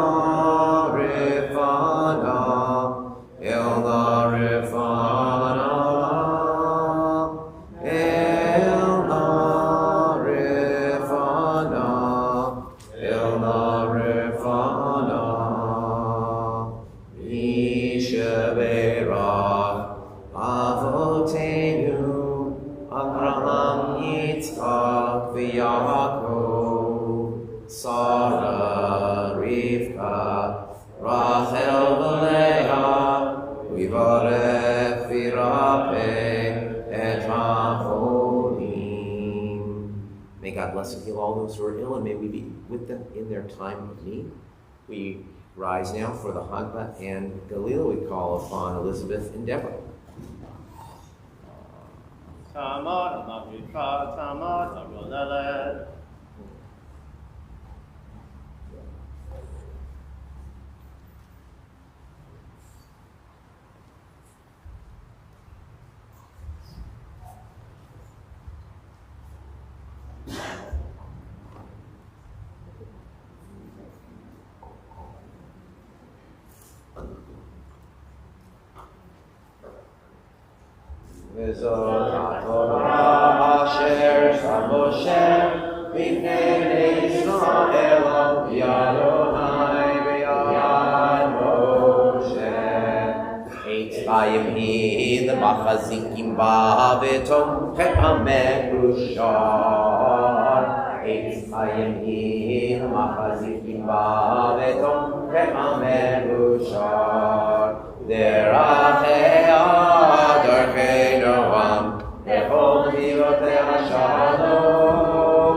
Rifana Sarah, Rivka, Rachel, v'Leah, U'yivarech v'Yirapeh et ha'cholim. May God bless and heal all those who are ill, and may we be with them in their time of need. We rise now for the Hagba and Galil. We call upon Elizabeth and Deborah. Tamar, Mavika, Tamar, Tagolelet. V'zot ha'Torah asher sham Moshe b'nei Yisrael Yadonai v'yad Moshe Eitz b'yim hi l'machazikim ba'vetom che'ameh ushar Eitz b'yim hi l'machazikim ba'vetom che'ameh ushar Derachei Darchei Noam, Echol Milote HaShalom,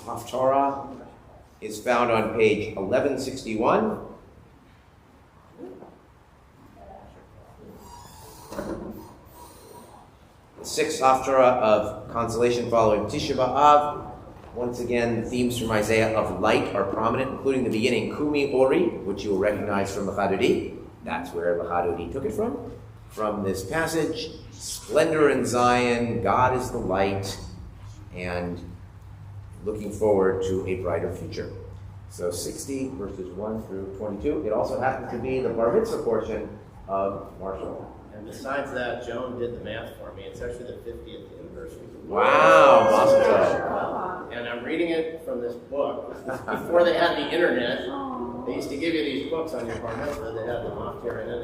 Haftarah is found on page 1161. The sixth Haftarah of consolation following Tisha B'Av. Once again, the themes from Isaiah of light are prominent, including the beginning Kumi Ori, which you will recognize from L'Chadodi. That's where L'Chadodi took it from. From this passage, splendor in Zion, God is the light, and looking forward to a brighter future. So 60 verses 1 through 22. It also happens to be the Bar Mitzvah portion of Marshall. And besides that, Joan did the math for me. It's actually the 50th anniversary. Wow, awesome. And I'm reading it from this book. Before they had the internet, they used to give you these books on your bar mitzvah. They had the Maftir in it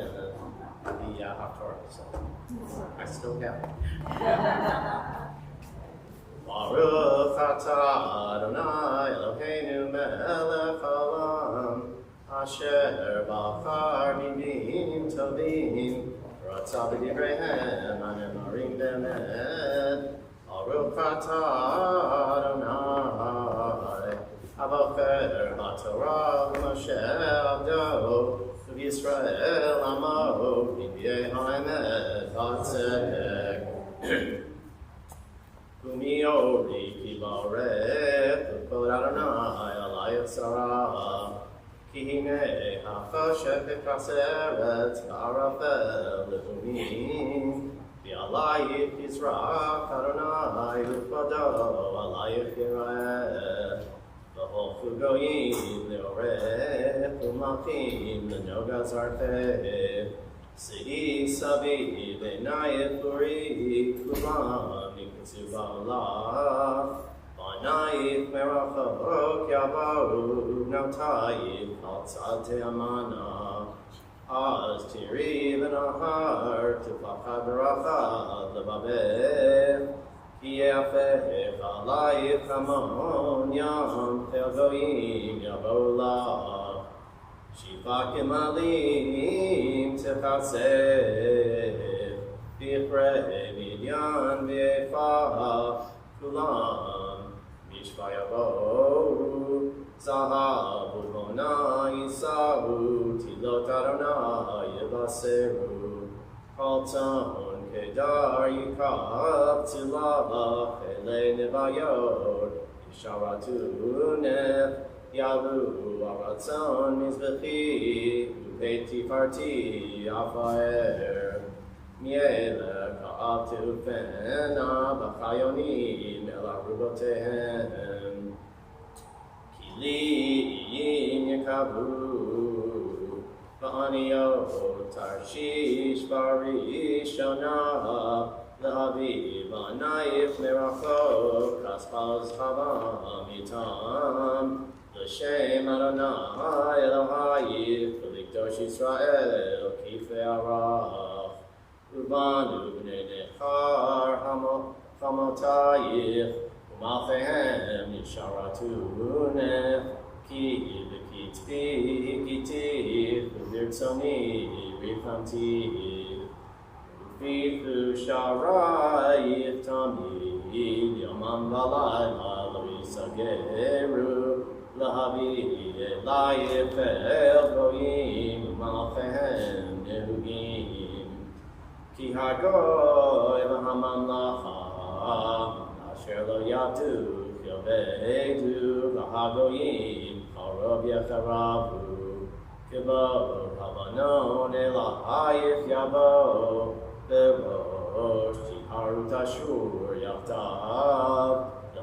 and the Haftarah. So I still have it. Baruch atah Adonai Eloheinu melech haolam asher bachar minim tovim ratzah b'divreihem hanemarim be'emet Baruch atah Adonai Abocher b'Torah Moshe Abdo v'Yisrael Amo b'nbiei ha'emet ha'tzedek Kumi ori ki barech v'kod Adonai alai tzara ki hinei hachoshet v'kaseret v'arafel l'tumim v'alayich yizrach Adonai v'kvodo alayich yireh v'holchu goyim leorech u'malchim l'noga zarteh Sehi savi v'nayet buri kulam nikutsu ba'alav V'nayit merachok yavaru notayit al tzadte amana Az tiri v'nahar tufachad b'rachad l'babeh Ki yafeh alayit hamon yam tel goyim yavolah Shiva kemalim techasev Bichrei midyan v'efa kulam Mishva yavo Zahavu bona yisahu Tilot Adonai yevaseru Kalton kedar yikav Tzilach ele nevayot Yisharatu nef Yalu aratzon mizbechi Upeti farti afaer Miele ka'atu fena B'chayonim el arubotehem Kilim yekavu Ba'aniyot tarshish barishona L'haviv anayif merachok Kaspaz chavam itam L'shem Adonai Elohayif V'likdosh Yisrael Kifei arach Ubanu b'nei nechar Hamotayich U'malchehem Yisharatuneh Ki v'kitif V'virtzoni Rifamti V'fichu sharayich Tamid Yomam v'layla Lo yisageru Lahavi elayif el goyim Malchehem nehugim Ki hagoy v'hamamlacha Asher lo yadu Yovedu v'hagoyim Harov yecharavu Kibo havanon elayif yavo Berosh tiharut ashur yachtav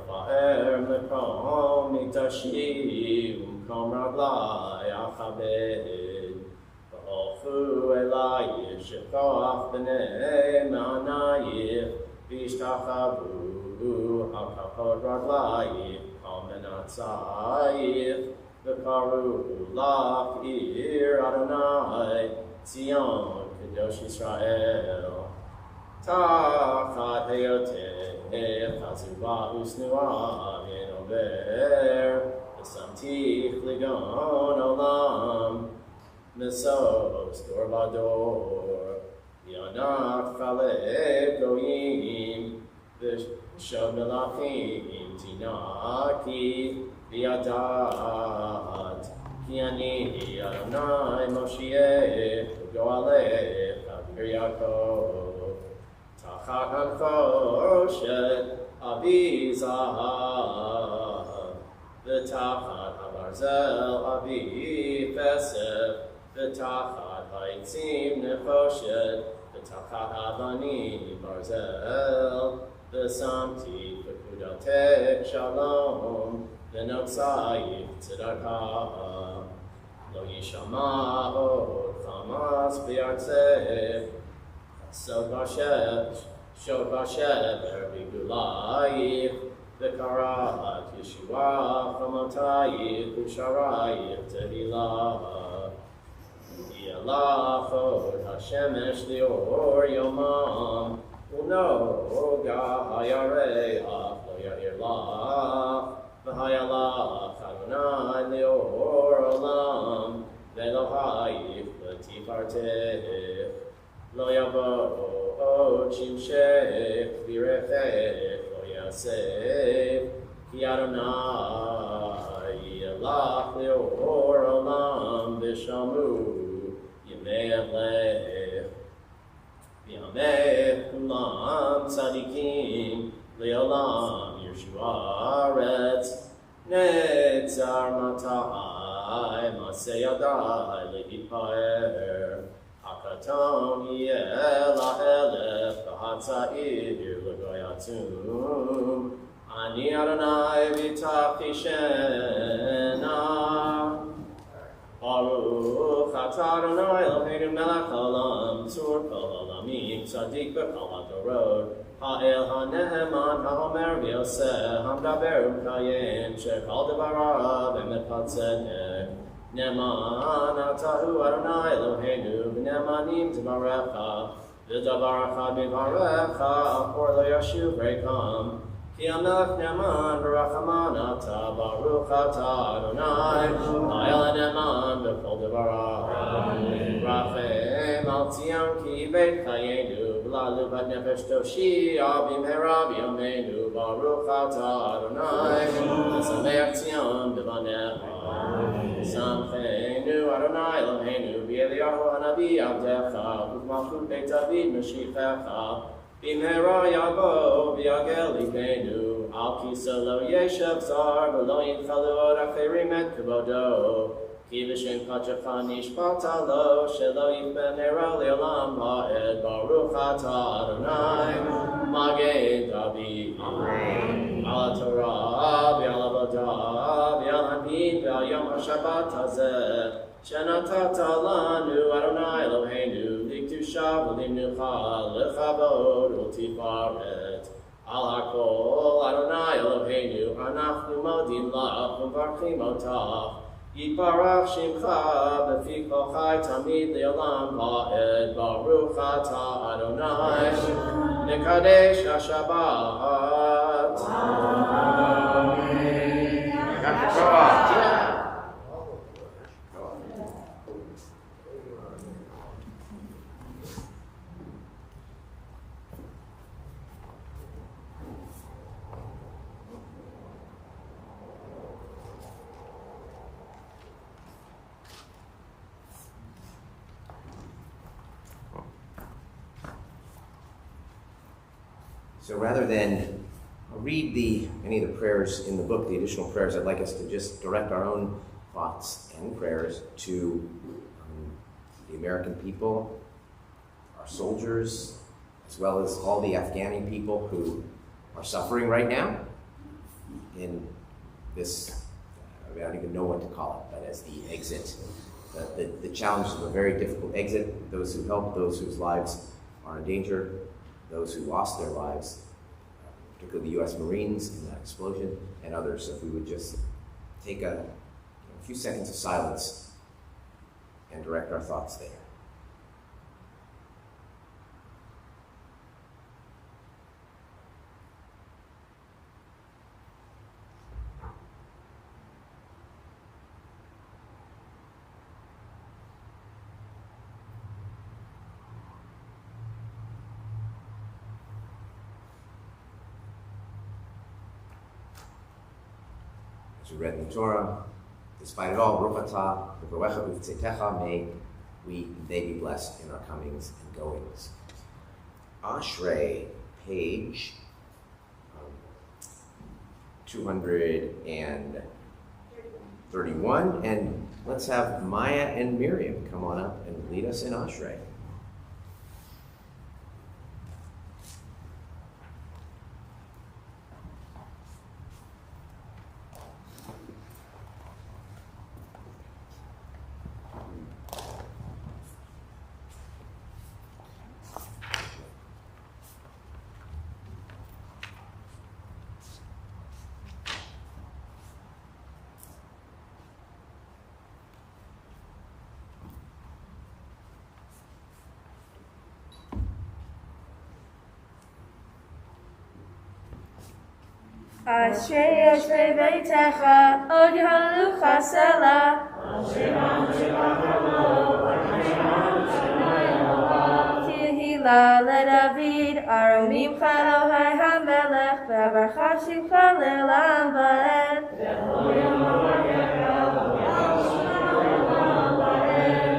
La'er mekom mikdashi umkom raglai achabed V'holchu elayich shechoach b'nei ma'anayich V'ishtachavu hakapod raglayich kol menatzayich V'karu lach ir Adonai Zion Kadosh Yisrael Tachat heyoteh Chazuba usnua v'enover V'samtich ligon olam Mesos dor vador Yonach chalev goyim V'shomelachim tinaki v'yadat ki ani Adonai Moshiach go'alech avir Yaakov tachat ha'choshet avi zahav v'tachat ha'barzel avi fesef v'tachat ha'etzim nechoshet v'tachat ha'avanim barzel v'samti v'kudatek shalom v'notzayik tzedakah lo yishama od chamas b'artzeh Sod Vashever b'gulayich v'karat Yeshua chamotayich v'sharayich tehilah Yelach od Hashemesh lior yomam unoga hayareach lo ya'ir lach v'hayalach Adonai lior olam v'elohayich v'tifartech Lo yavo chimshech v'irefech lo yaseh ki Adonai yelach leor olam v'shamu yemei alech v'yameh kulam tzadikim leolam Yeshua aretz netzar matai maseh yadai lehipaer Hakaton yela elef v'hatza'ir l'goyatum Ani Adonai v'tachti shena Baruch atah Adonai Eloheinu melech haolam tzur kol haolamim tzadik b'kol hadorot ha'el ha'ne'eman ha'omer v'yoseh ha'mdaber u'mkayem shekol devarav emet v'tzedek Neman atahu Adonai Eloheinu v'nemanim t'barecha v'davar echad mivarecha for lo yashuv rekam ki hamelech neman v'rachaman ata baruch ata Adonai ha'el neman b'kol devarav rachem al tzion ki beit chayenu v'lalu b'ad nefesh toshia b'mehera b'yameinu baruch ata Adonai v'sameach tzion b'vanecha Samcheinu Adonai Eloheinu v'Eliyahu hanavi avdecha u'malchut Beit David Mashichecha b'mehera yavo v'yagel libeinu al kisa lo yeshev zar v'lo yinchalu od acherim et kavodo ki v'shem kachecha nishbata lo shelo yifben ero le'olam ha'ed baruch ata Adonai Magen David Ala Torah v'al avodah v'al hanid v'al yom HaShabbat hazeh shenatata lanu Adonai Eloheinu liktusha v'limnucha lechavod u'tifaret al hakol Adonai Eloheinu anachnu modim lach u'mvarchim otach Yitbarach Shimcha b'fi kol chai tamid le'olam ha'ed baruch ata Adonai Nekadesh HaShabbat So rather than read any of the prayers in the book, the additional prayers, I'd like us to just direct our own thoughts and prayers to the American people, our soldiers, as well as all the Afghani people who are suffering right now in this, I don't even know what to call it, but as the exit, the challenges of a very difficult exit, those who help, those whose lives are in danger, those who lost their lives, particularly the U.S. Marines in that explosion, and others. So if we would just take a few seconds of silence and direct our thoughts there. as we read in the Torah, despite it all, Baruch atah, v'broecha uv'tzeitecha, may they be blessed in our comings and goings. Ashrei, page 231, and let's have Maya and Miriam come on up and lead us in Ashrei. Ashrei Ashrei Beitecha, Od Yehalucha Selah. Tehila leDavid, Aromimcha Elohai HaMelech, V'avarcha Shimcha le'olam va'ed.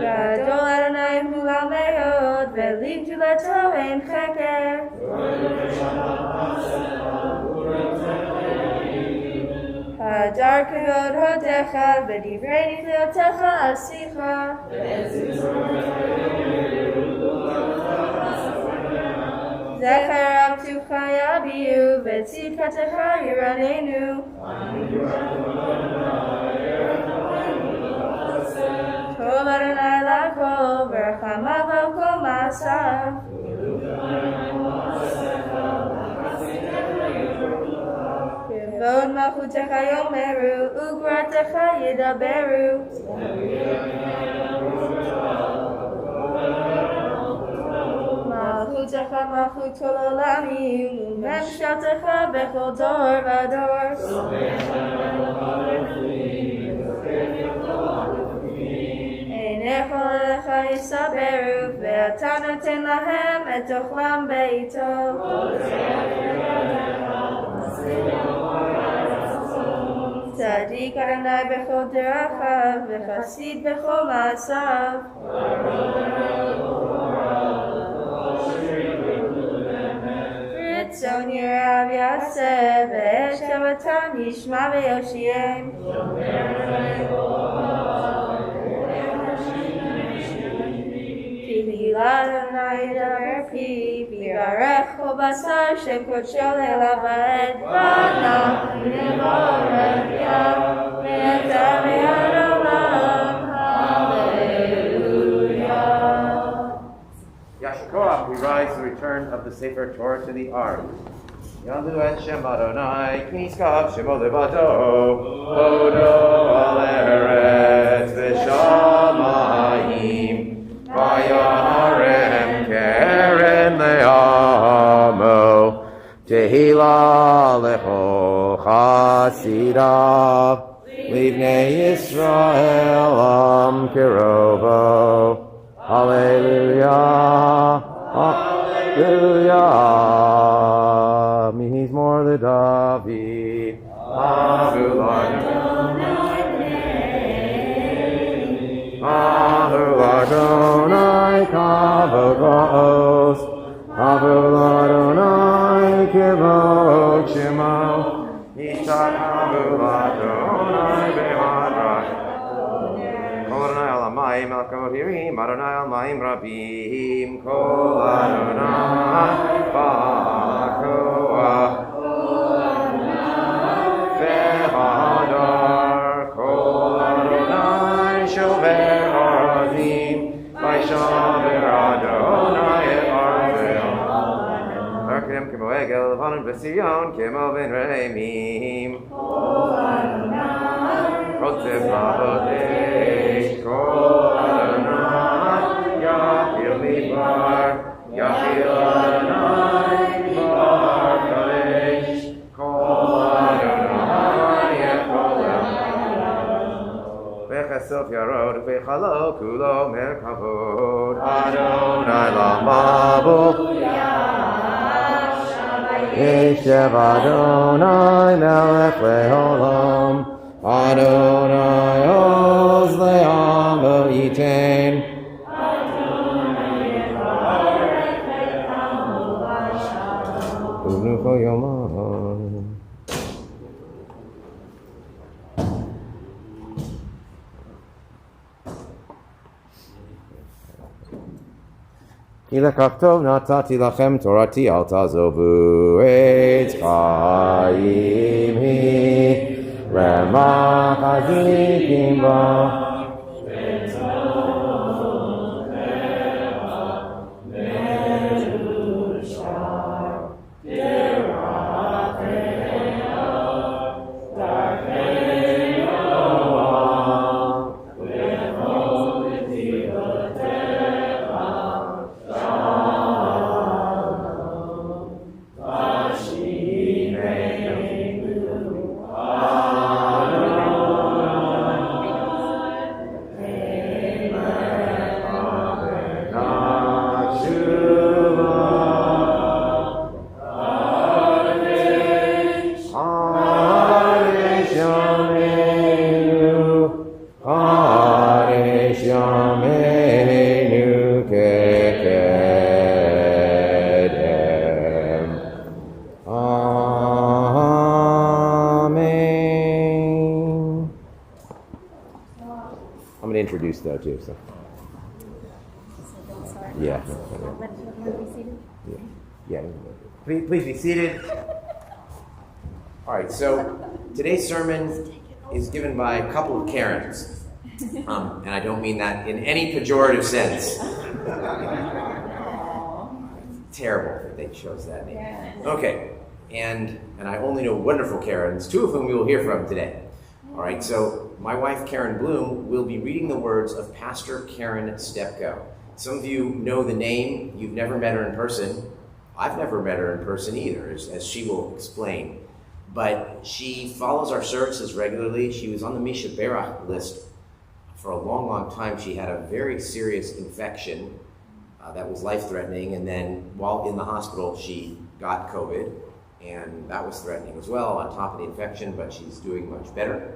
Gadol Adonai Hula Me'od, Ve'lim Juleto Ein Cheker. Hadar kavod hodecha, v'divrei nifleotecha asicha. Zechar abtucha yabiu, v'tzidkatecha yiranenu. Tov Adonai lakol, v'rachamav kol ma'asav. Vod malchutecha yomeru, ugratecha yidaberu. Malchutecha malchut kol olamim, umemshaltecha bechol dor vador. Einecha lecha yisaberu, ve'ata noten lahem et ochlam beito. Tzadik Adonai bechol derachav, v'chasid bechol ma'asav. Ritzon yirav yaseh, ve'et shavatam yishma v'yoshiem. Tehila Adonai yidaber pi, v'yarech kol basar shem kodsho le'elav va'ed. V'anach v'nevorech yah, ve'eta ve'ad olam. Hallelujah. Yashkoach, we rise to the return of the Sefer Torah to the Ark. Yadu et Shem Adonai, Kniskav Shemo Levado, Odo al Eretz v'shamayim, Vayarem keren le'amo, Tehila lecho chasidav, Livnei Yisrael am kirovo. Hallelujah, hallelujah. He's more than David. Adonai kavod Adonai kivod shemo. Yitzhak Adonai behadrach. Adonai alamayim el kavohirim, Adonai alamayim rabim, Kol Adonai ba'koach, ve'hadar, Kol Adonai shover harazim, v'yishaver Adonai et arzeim. Arkedim kemo egel, levanon v'siyon, kemo ben reimim. Kol Adonai Rotzev la'odesh, Kol Adonai Yachil midbar, Yachil Adonai midbar kadesh, Kol Adonai yechol V'chesov yarod v'chalo kulo merkavod, Adonai lamabo Yeshev Adonai melech le'olam, Adonai oz le'amo yitain. Unuko yomam. כי לכך טוב נתתי לכם תורתי אל תעזובו את חיים היא רמ"ח הזיקים בה introduce though too, so yeah. Yeah. Please be seated. All right, so today's sermon is given by a couple of Karens, and I don't mean that in any pejorative sense. Terrible that they chose that name. Okay, and I only know wonderful Karens, two of whom we will hear from today. All right, so my wife, Karen Bloom, will be reading the words of Pastor Karen Stepko. Some of you know the name. You've never met her in person. I've never met her in person either, as she will explain. But she follows our services regularly. She was on the Misha Berach list for a long, long time. She had a very serious infection that was life-threatening, and then while in the hospital, she got COVID, and that was threatening as well on top of the infection, but she's doing much better.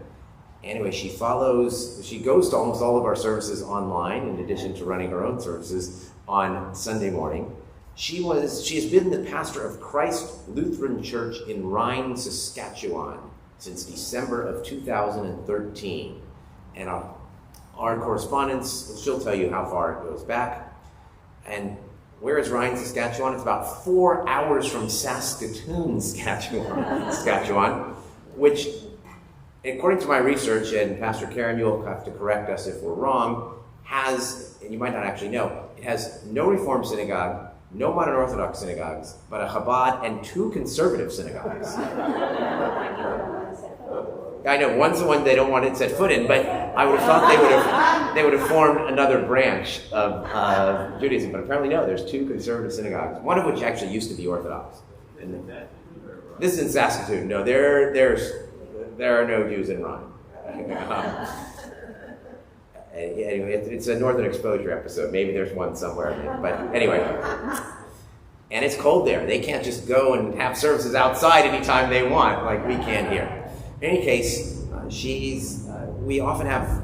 Anyway, she goes to almost all of our services online, in addition to running her own services on Sunday morning. She has been the pastor of Christ Lutheran Church in Rhine, Saskatchewan since December of 2013. And our correspondence, she'll tell you how far it goes back. And where is Rhine, Saskatchewan? It's about 4 hours from Saskatoon, Saskatchewan, which, according to my research, and Pastor Karen, you'll have to correct us if we're wrong, has, and you might not actually know, it has no Reform synagogue, no modern Orthodox synagogues, but a Chabad and 2 conservative synagogues. I know, one's the one they don't want it set foot in, but I would have thought they would have formed another branch of Judaism, but apparently no, there's 2 conservative synagogues, one of which actually used to be Orthodox. And this is in Saskatoon. No, there are no Jews in Rhine. Anyway, it's a Northern Exposure episode. Maybe there's one somewhere. But anyway. And it's cold there. They can't just go and have services outside anytime they want, like we can here. In any case, we often have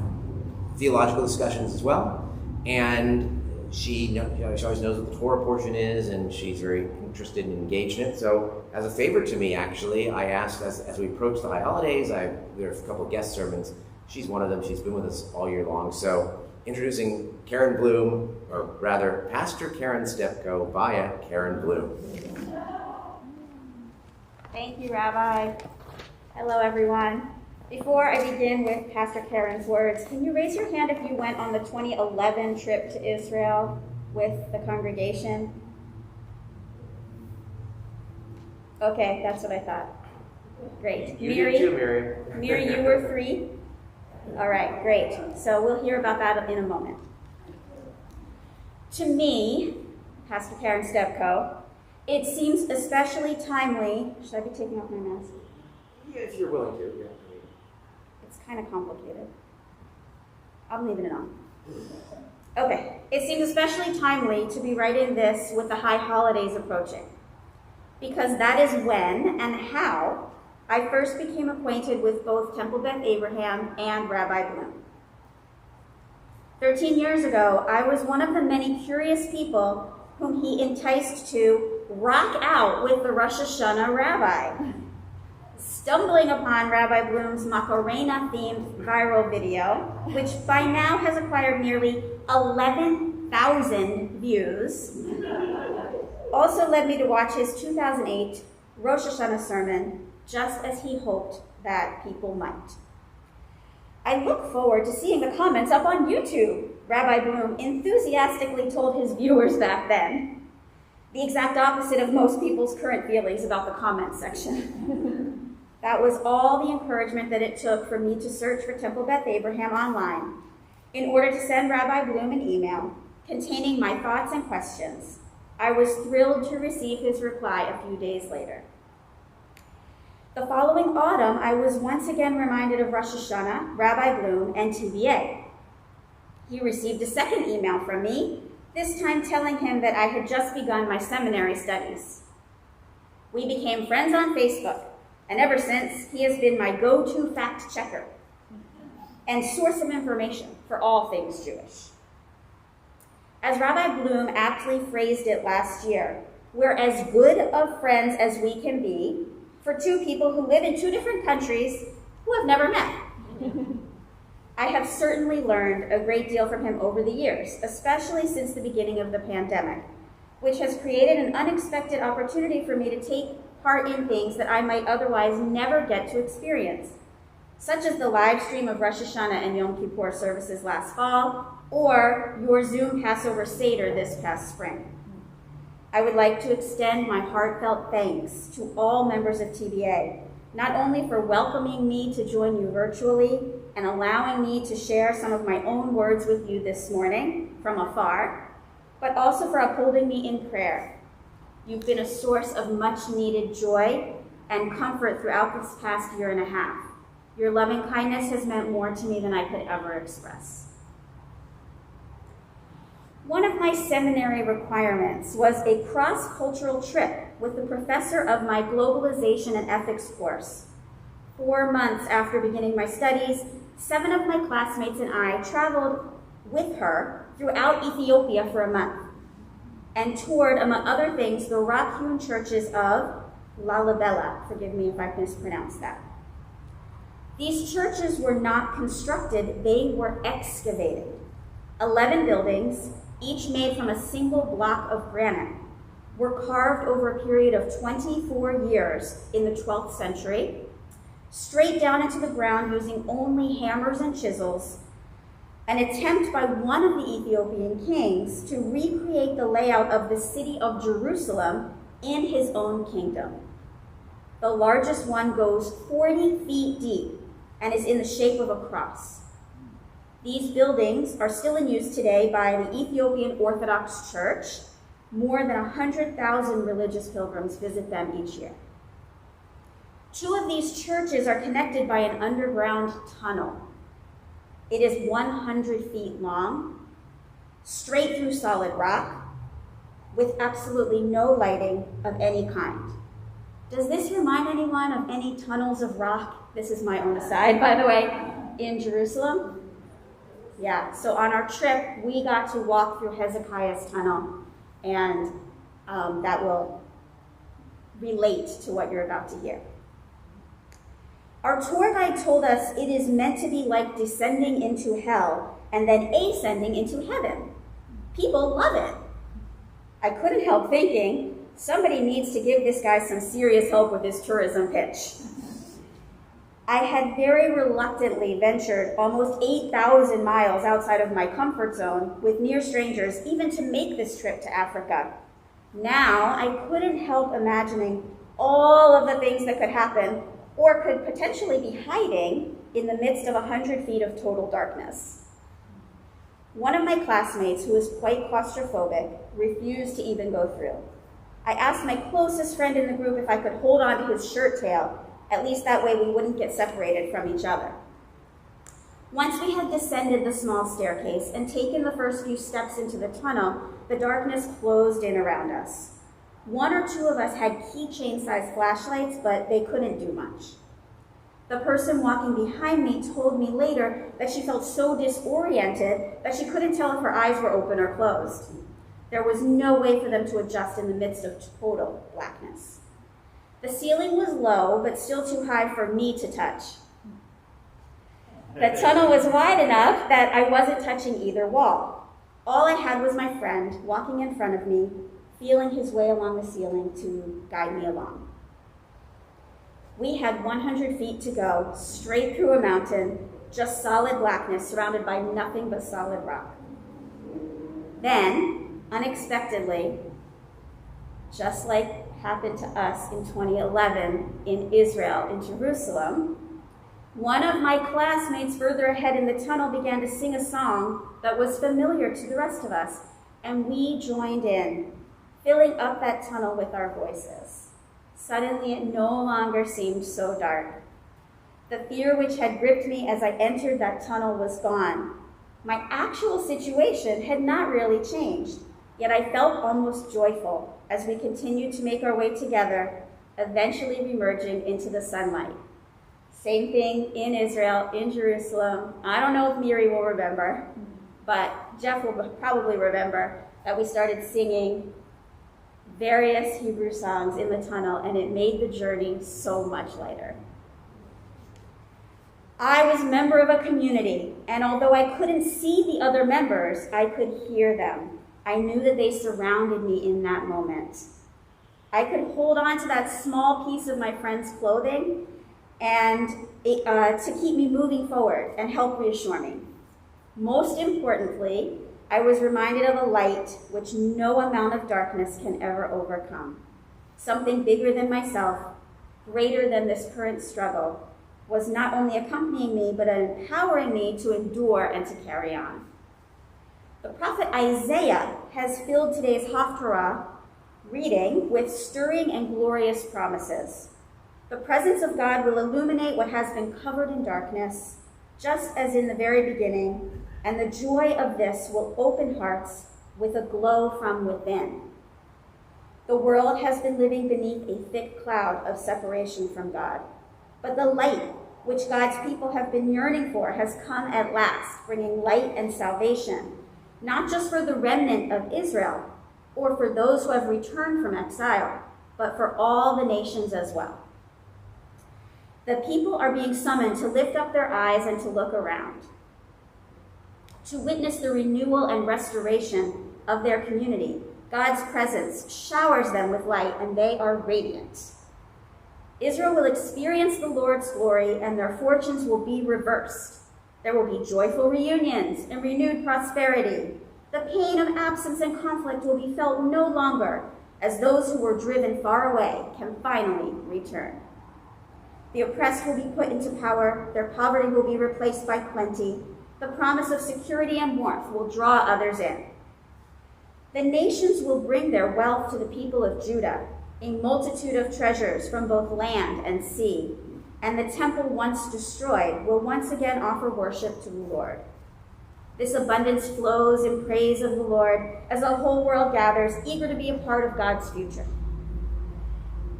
theological discussions as well. And she always knows what the Torah portion is, and she's very interested and engaged in it. So as a favor to me, actually, I asked, as we approach the high holidays, there's a couple of guest sermons. She's one of them. She's been with us all year long. So introducing Karen Bloom, or rather, Pastor Karen Stepko via Karen Bloom. Thank you, Rabbi. Hello, everyone. Before I begin with Pastor Karen's words, can you raise your hand if you went on the 2011 trip to Israel with the congregation? Okay, that's what I thought. Great. You did too, Mary. Mary, you were 3? All right, great. So we'll hear about that in a moment. To me, Pastor Karen Stepko, it seems especially timely. Should I be taking off my mask? Yeah, if you're willing to. Yeah. It's kind of complicated. I'm leaving it on. Okay. It seems especially timely to be writing this with the high holidays approaching, because that is when and how I first became acquainted with both Temple Beth Abraham and Rabbi Bloom. 13 years ago, I was one of the many curious people whom he enticed to rock out with the Rosh Hashanah rabbi. Stumbling upon Rabbi Bloom's Macarena-themed viral video, which by now has acquired nearly 11,000 views, also led me to watch his 2008 Rosh Hashanah sermon, just as he hoped that people might. I look forward to seeing the comments up on YouTube, Rabbi Bloom enthusiastically told his viewers back then. The exact opposite of most people's current feelings about the comments section. That was all the encouragement that it took for me to search for Temple Beth Abraham online in order to send Rabbi Bloom an email containing my thoughts and questions. I was thrilled to receive his reply a few days later. The following autumn, I was once again reminded of Rosh Hashanah, Rabbi Bloom, and TBA. He received a second email from me, this time telling him that I had just begun my seminary studies. We became friends on Facebook, and ever since, he has been my go-to fact checker and source of information for all things Jewish. As Rabbi Bloom aptly phrased it last year, we're as good of friends as we can be for two people who live in two different countries who have never met. I have certainly learned a great deal from him over the years, especially since the beginning of the pandemic, which has created an unexpected opportunity for me to take part in things that I might otherwise never get to experience, such as the live stream of Rosh Hashanah and Yom Kippur services last fall, or your Zoom Passover Seder this past spring. I would like to extend my heartfelt thanks to all members of TBA, not only for welcoming me to join you virtually and allowing me to share some of my own words with you this morning from afar, but also for upholding me in prayer. You've been a source of much needed joy and comfort throughout this past year and a half. Your loving kindness has meant more to me than I could ever express. One of my seminary requirements was a cross-cultural trip with the professor of my globalization and ethics course. 4 months after beginning my studies, 7 of my classmates and I traveled with her throughout Ethiopia for a month and toured, among other things, the rock-hewn churches of Lalibela. Forgive me if I mispronounced that. These churches were not constructed, they were excavated. 11 buildings, each made from a single block of granite, were carved over a period of 24 years in the 12th century, straight down into the ground using only hammers and chisels, an attempt by one of the Ethiopian kings to recreate the layout of the city of Jerusalem in his own kingdom. The largest one goes 40 feet deep and is in the shape of a cross. These buildings are still in use today by the Ethiopian Orthodox Church. More than 100,000 religious pilgrims visit them each year. 2 of these churches are connected by an underground tunnel. It is 100 feet long, straight through solid rock, with absolutely no lighting of any kind. Does this remind anyone of any tunnels of rock? This is my own aside, by the way, in Jerusalem. Yeah, so on our trip, we got to walk through Hezekiah's tunnel, and that will relate to what you're about to hear. Our tour guide told us it is meant to be like descending into hell and then ascending into heaven. People love it. I couldn't help thinking, somebody needs to give this guy some serious help with his tourism pitch. I had very reluctantly ventured almost 8,000 miles outside of my comfort zone with near strangers, even to make this trip to Africa. Now, I couldn't help imagining all of the things that could happen or could potentially be hiding in the midst of 100 feet of total darkness. One of my classmates, who was quite claustrophobic, refused to even go through. I asked my closest friend in the group if I could hold on to his shirt tail. At least that way we wouldn't get separated from each other. Once we had descended the small staircase and taken the first few steps into the tunnel, the darkness closed in around us. One or two of us had keychain-sized flashlights, but they couldn't do much. The person walking behind me told me later that she felt so disoriented that she couldn't tell if her eyes were open or closed. There was no way for them to adjust in the midst of total blackness. The ceiling was low, but still too high for me to touch. The tunnel was wide enough that I wasn't touching either wall. All I had was my friend walking in front of me, feeling his way along the ceiling to guide me along. We had 100 feet to go, straight through a mountain, just solid blackness surrounded by nothing but solid rock. Then, unexpectedly, just like happened to us in 2011 in Israel, in Jerusalem, one of my classmates further ahead in the tunnel began to sing a song that was familiar to the rest of us, and we joined in, filling up that tunnel with our voices. Suddenly, it no longer seemed so dark. The fear which had gripped me as I entered that tunnel was gone. My actual situation had not really changed, yet I felt almost joyful as we continued to make our way together, eventually remerging into the sunlight. Same thing in Israel, in Jerusalem. I don't know if Miri will remember, but Jeff will probably remember that we started singing various Hebrew songs in the tunnel, and it made the journey so much lighter. I was a member of a community, and although I couldn't see the other members, I could hear them. I knew that they surrounded me in that moment. I could hold on to that small piece of my friend's clothing and to keep me moving forward and help reassure me. Most importantly, I was reminded of a light which no amount of darkness can ever overcome. Something bigger than myself, greater than this current struggle, was not only accompanying me, but empowering me to endure and to carry on. The prophet Isaiah has filled today's Haftarah reading with stirring and glorious promises. The presence of God will illuminate what has been covered in darkness, just as in the very beginning, and the joy of this will open hearts with a glow from within. The world has been living beneath a thick cloud of separation from God, but the light which God's people have been yearning for has come at last, bringing light and salvation, not just for the remnant of Israel or for those who have returned from exile, but for all the nations as well. The people are being summoned to lift up their eyes and to look around, to witness the renewal and restoration of their community. God's presence showers them with light, and they are radiant. Israel will experience the Lord's glory, and their fortunes will be reversed. There will be joyful reunions and renewed prosperity. The pain of absence and conflict will be felt no longer, as those who were driven far away can finally return. The oppressed will be put into power, their poverty will be replaced by plenty. The promise of security and warmth will draw others in. The nations will bring their wealth to the people of Judah, a multitude of treasures from both land and sea, and the temple once destroyed will once again offer worship to the Lord. This abundance flows in praise of the Lord as the whole world gathers, eager to be a part of God's future.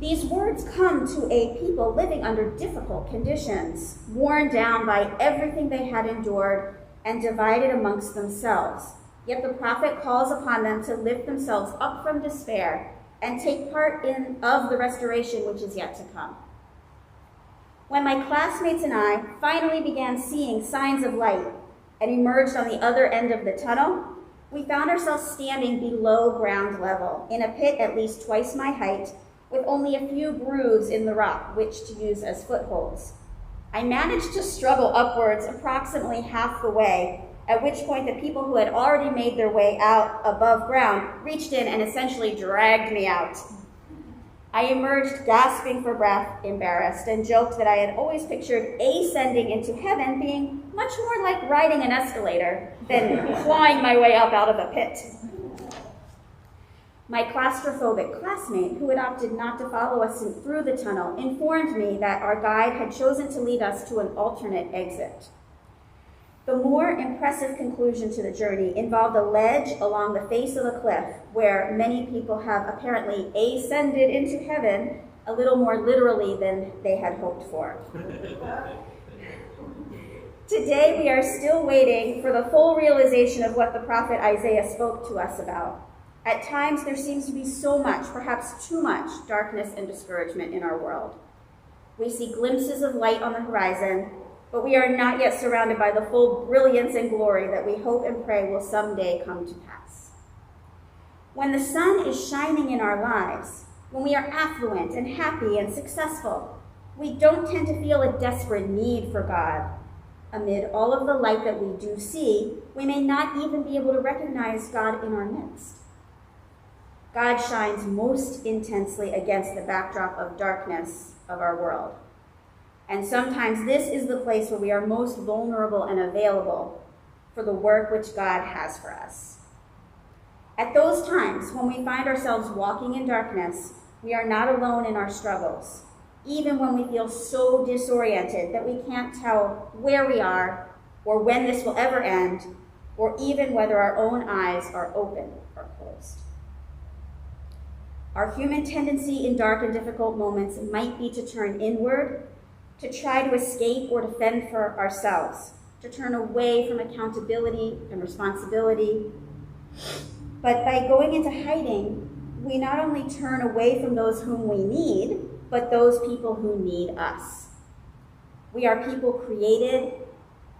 These words come to a people living under difficult conditions, worn down by everything they had endured and divided amongst themselves. Yet the prophet calls upon them to lift themselves up from despair and take part of the restoration which is yet to come. When my classmates and I finally began seeing signs of light and emerged on the other end of the tunnel, we found ourselves standing below ground level in a pit at least twice my height, with only a few grooves in the rock which to use as footholds. I managed to struggle upwards approximately half the way, at which point the people who had already made their way out above ground reached in and essentially dragged me out. I emerged gasping for breath, embarrassed, and joked that I had always pictured ascending into heaven being much more like riding an escalator than clawing my way up out of a pit. My claustrophobic classmate, who had opted not to follow us through the tunnel, informed me that our guide had chosen to lead us to an alternate exit. The more impressive conclusion to the journey involved a ledge along the face of the cliff where many people have apparently ascended into heaven a little more literally than they had hoped for. Today we are still waiting for the full realization of what the prophet Isaiah spoke to us about. At times there seems to be so much, perhaps too much, darkness and discouragement in our world. We see glimpses of light on the horizon, but we are not yet surrounded by the full brilliance and glory that we hope and pray will someday come to pass. When the sun is shining in our lives, when we are affluent and happy and successful, we don't tend to feel a desperate need for God. Amid all of the light that we do see, we may not even be able to recognize God in our midst. God shines most intensely against the backdrop of darkness of our world. And sometimes this is the place where we are most vulnerable and available for the work which God has for us. At those times when we find ourselves walking in darkness, we are not alone in our struggles, even when we feel so disoriented that we can't tell where we are or when this will ever end, or even whether our own eyes are open or closed. Our human tendency in dark and difficult moments might be to turn inward, to try to escape or defend for ourselves, to turn away from accountability and responsibility. But by going into hiding, we not only turn away from those whom we need, but those people who need us. We are people created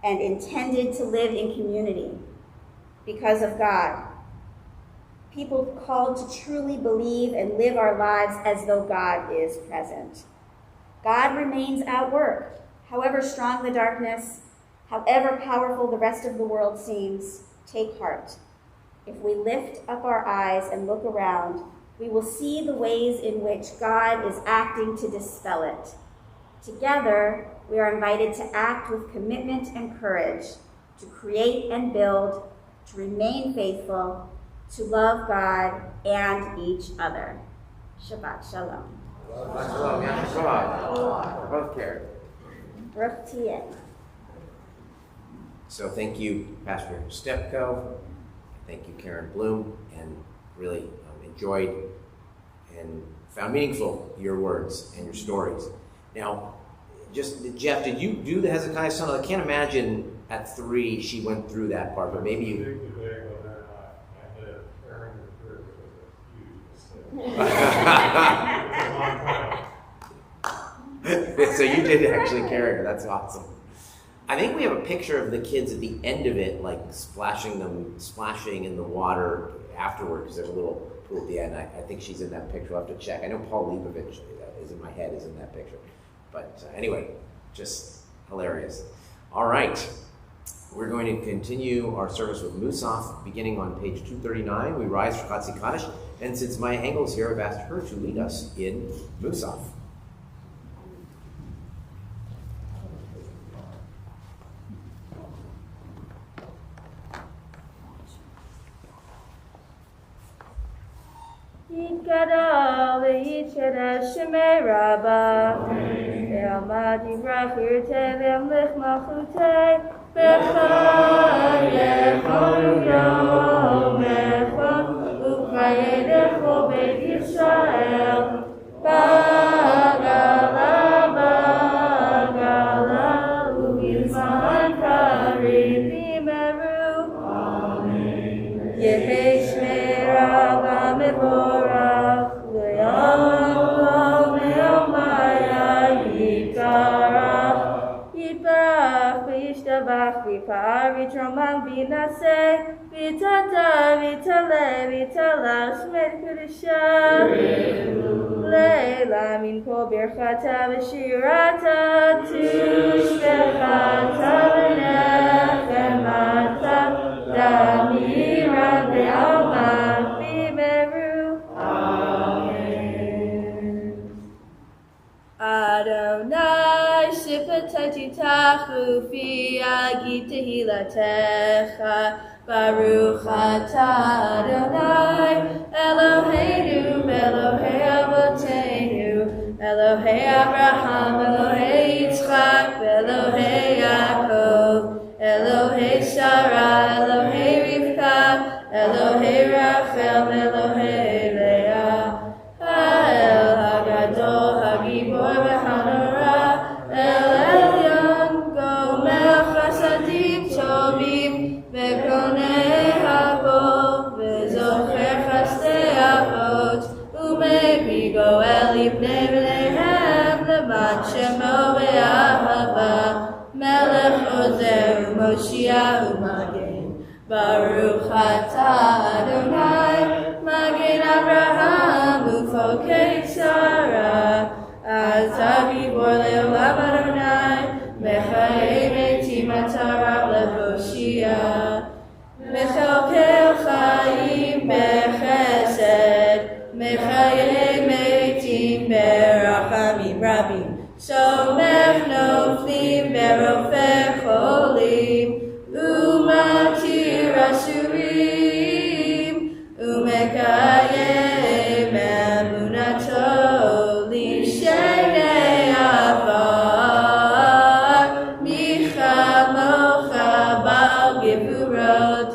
and intended to live in community because of God. People called to truly believe and live our lives as though God is present. God remains at work. However strong the darkness, however powerful the rest of the world seems, take heart. If we lift up our eyes and look around, we will see the ways in which God is acting to dispel it. Together, we are invited to act with commitment and courage, to create and build, to remain faithful, to love God and each other. Shabbat Shalom. Shalom, Shabbat. Both care. Baruch Tiyeh. So thank you, Pastor Stepko. Thank you, Karen Bloom, and really enjoyed and found meaningful your words and your stories. Now, just Jeff, did you do the Hezekiah son? I can't imagine at 3 she went through that part, but maybe you. So you did actually carry her. That's awesome. I think we have a picture of the kids at the end of it, like splashing in the water afterward, because there's a little pool at the end. I think she's in that picture. I'll have to check. I know Paul Leibovich is in my head, is in that picture. But anyway, just hilarious. All right. We're going to continue our service with Musaf, beginning on page 239. We rise for Chatzi Kaddish, and since Maya Engel's here, I've asked her to lead us in Musaf. Yitkada v'yitkada shemei Rabba ve'amad yivrach yirtei ve'amlich malchutei v'chayecha u'yomecha u'chayedecho beit Yisrael bagala u'bizman karim v'imeru Yehei shmei Rabba mevorach v'yom me'omaya yikarach yitbarach v'yishtabach v'yipar v'yitromam v'yinaseh v'yitata v'yitaleh v'yitalach shmei kedusha leila min kol birchata v'shirata tushbechata v'nechemata damira v'alma v'meru. Amen. Adonai shipatayitachu fi agit tehilatecha Baruch atah Adonai Eloheinu Elohei Avoteinu Elohei Abraham Elohei Yitzchak Elohei Yaakov Elohei Echad Shemo Be'ahava, Melech Ozer Moshiach Magen. Baruch Atah Adonai, Magen Avraham Ufokei Sarah. Atah Gibor Le'olam Adonai, Mechaye Metim Atarav Lehoshia. Mechalkel Chaim Bechesed, Mechaye Metim Berachamim Rabim. Somech Noflim Berofech Cholim, Umatir Asurim, Umekayem Emunato Lishenei Avar, Micha Mocha Baal Gevurot,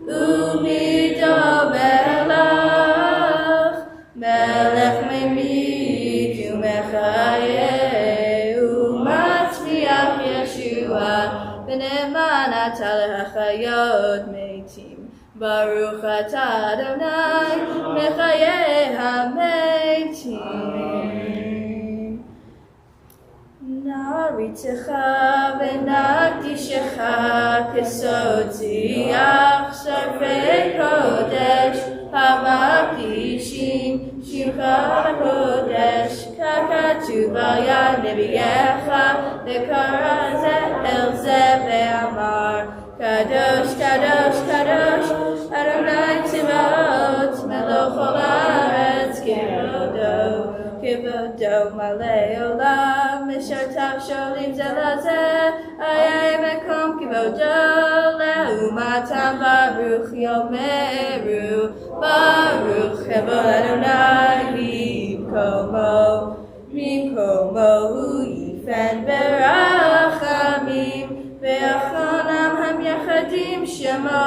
Umido Melech, Melech Memit Umechaye, Umatzliach Yeshua, B'ne'eman Atah Lehachayot Meitim. Baruch Atah Adonai, Mechaye HaMeitim. Naritecha v'nakdishecha kesod ziach sarfei kodesh hamakdishim shimcha kodesh kakatuv al yad nebiyecha v'kara el zeh ve'amar kadosh kadosh kadosh Adonai Tzivaot melech haaretz kivodo Kivodo malei olam, mishartav sholim zelazeh, ayay mekom kivodo, leumatam baruch yomeru, baruch hevod Adonai, mimkomo hu yifen berachamim, ve'achonam ham yachadim shemo,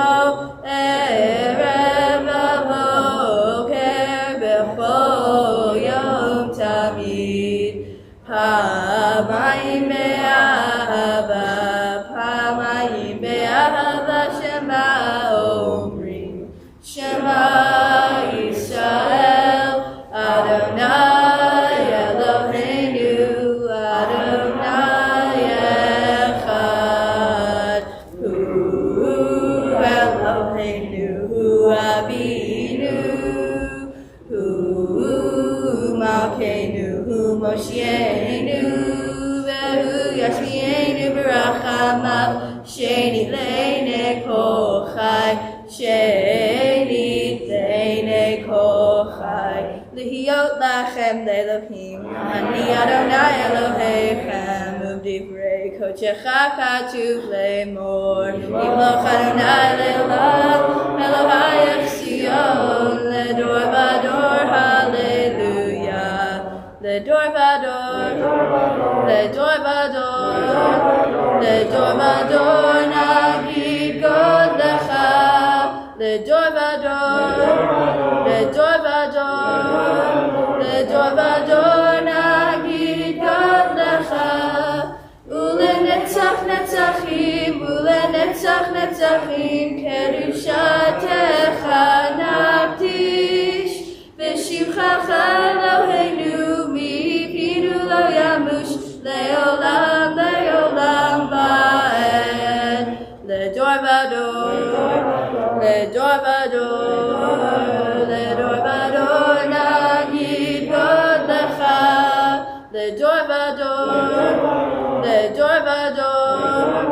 erev avoker bechol yom tamid. Pamayim be'ahava shema omrim, Shema Yisrael, Adonai Eloheinu, Adonai Echad. Hu Eloheinu, Hu Avinu, Hu Malkeinu, Hu Moshienu, Vehu Yashmienu Barachamav, Sheni Leine Kochai, Sheni Leine Kochai, Lihiyot Lachem Le'Elohim, Ani Adonai Elohechem, Uvdivrei Kochecha Katuv Le'mor, Yimloch Adonai Le'olam, Elohai Sion, Ledor Vador, Hallelujah. Ledor Vador, Ledor Vador, Ledor Vador, Nagid God Lecha. Ledor Vador, Ledor Vador, Ledor Vador, Nagid God Lecha. Ulenetzach netzachim, ulenetzach netzachim, Kedushatecha nakdish, v'shimchacha Eloheinu, mipinu lo yamush, le'olam, le'olam ba'ed. Ledor vador, ledor vador, ledor vador, nagid God lecha. Ledor vador, ledor vador,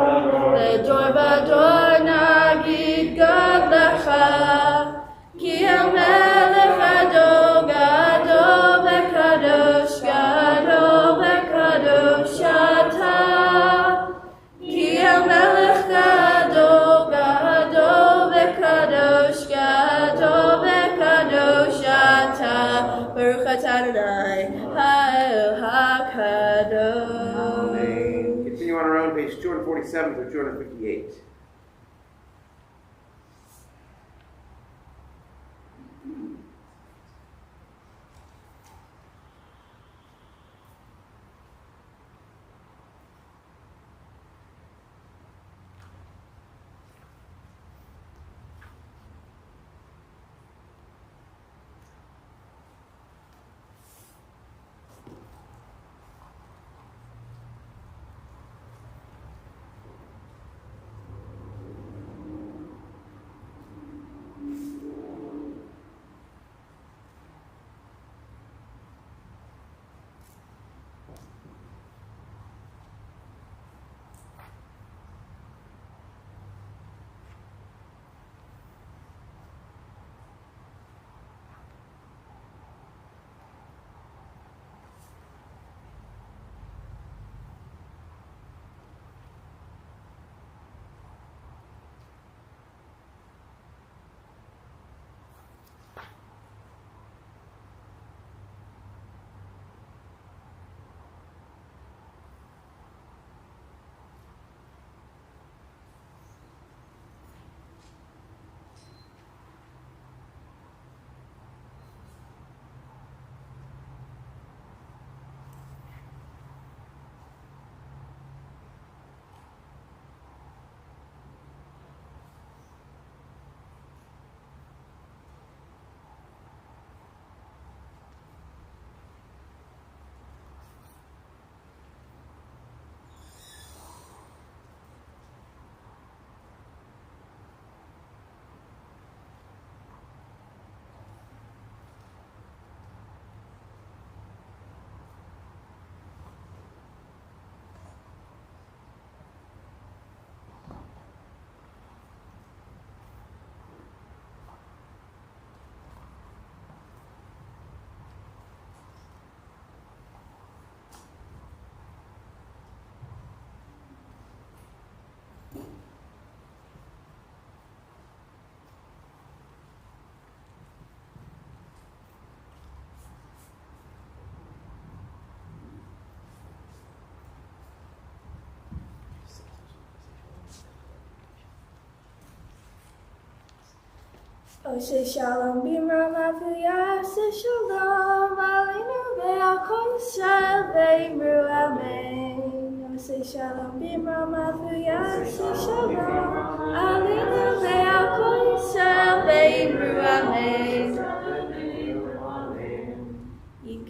ledor vador, nagid God lecha. Ki el melech gadol, gadol v'kadosh, gadol v'kadosh atah. Ki el melech gadol, gadol v'kadosh, gadol v'kadosh atah. Baruch atah Adonai, ha'el ha'kadosh. Continue on our own, page 247 through 258. Say shalom bimra mafuya, say shalom aleinu ve'al kol Yisrael ve'imru amen. Say shalom bimra mafuya, say shalom aleinu ve'al kol Yisrael ve'imru amen.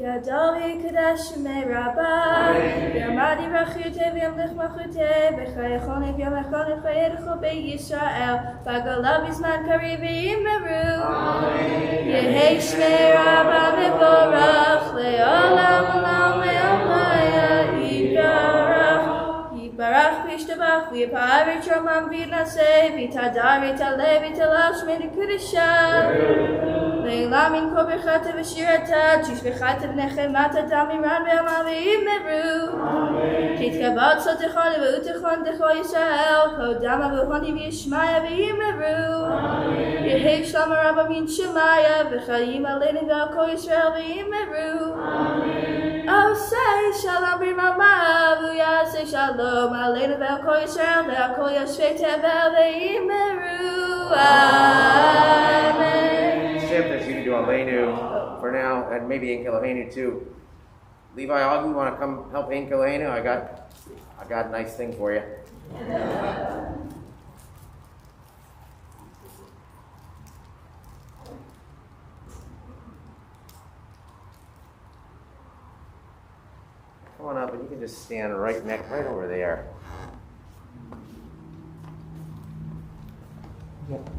Gadol v'kadosh shemei Rabbi, Yamadi v'chute v'yamlich machute, v'chayachon v'yamachon v'chayerecho b'Yisrael, v'agolav v'zman kari v'yimeru. Yehei shmei Rabbi v'vorach, le'olam olam le'olaya, Yibarach v'yishtabach, v'yipar v'yitromam v'yinaseh, v'yitadar v'yitaleh v'yitalal shmei l'kudashah. Leilamin ko bechata v'shirata, chish bechata v'nechemata damiran ve'amal v'yimeru. Kitkabot sotechon v'utechon decho Yisrael, ko dama v'honi v'yishmaya v'yimeru. Yehev shlama rabba min shemaya, v'chayim aleinu ve'al ko Yisrael v'yimeru. Oh, say shalom b'mama, v'ya say shalom aleinu ve'al ko Yisrael, ve'al ko yoshvei tevel v'yimeru. Amen. That you can do Aleinu for now, and maybe Ein Keloheinu too. Levi, Augie, you want to come help Ein Keloheinu? I got a nice thing for you. Come on up, and you can just stand right over there.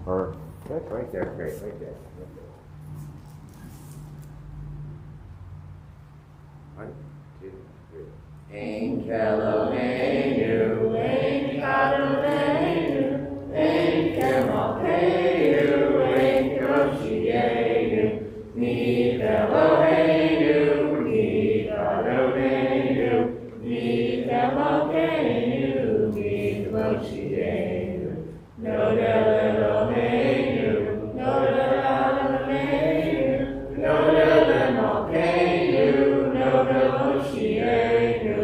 Perfect, right there, great, right there. 1, 2, 3. Ein Keloheinu, Ein Kadoshenu, Ein Kemokeinu, Ein Koshienu, Mi Keloheinu, Mi Kadoshenu, Mi Kemokeinu, Mi Koshienu, Nodel Eloheinu, Nodel Eloheinu, Nodel Eloheinu, Nodel Moshienu,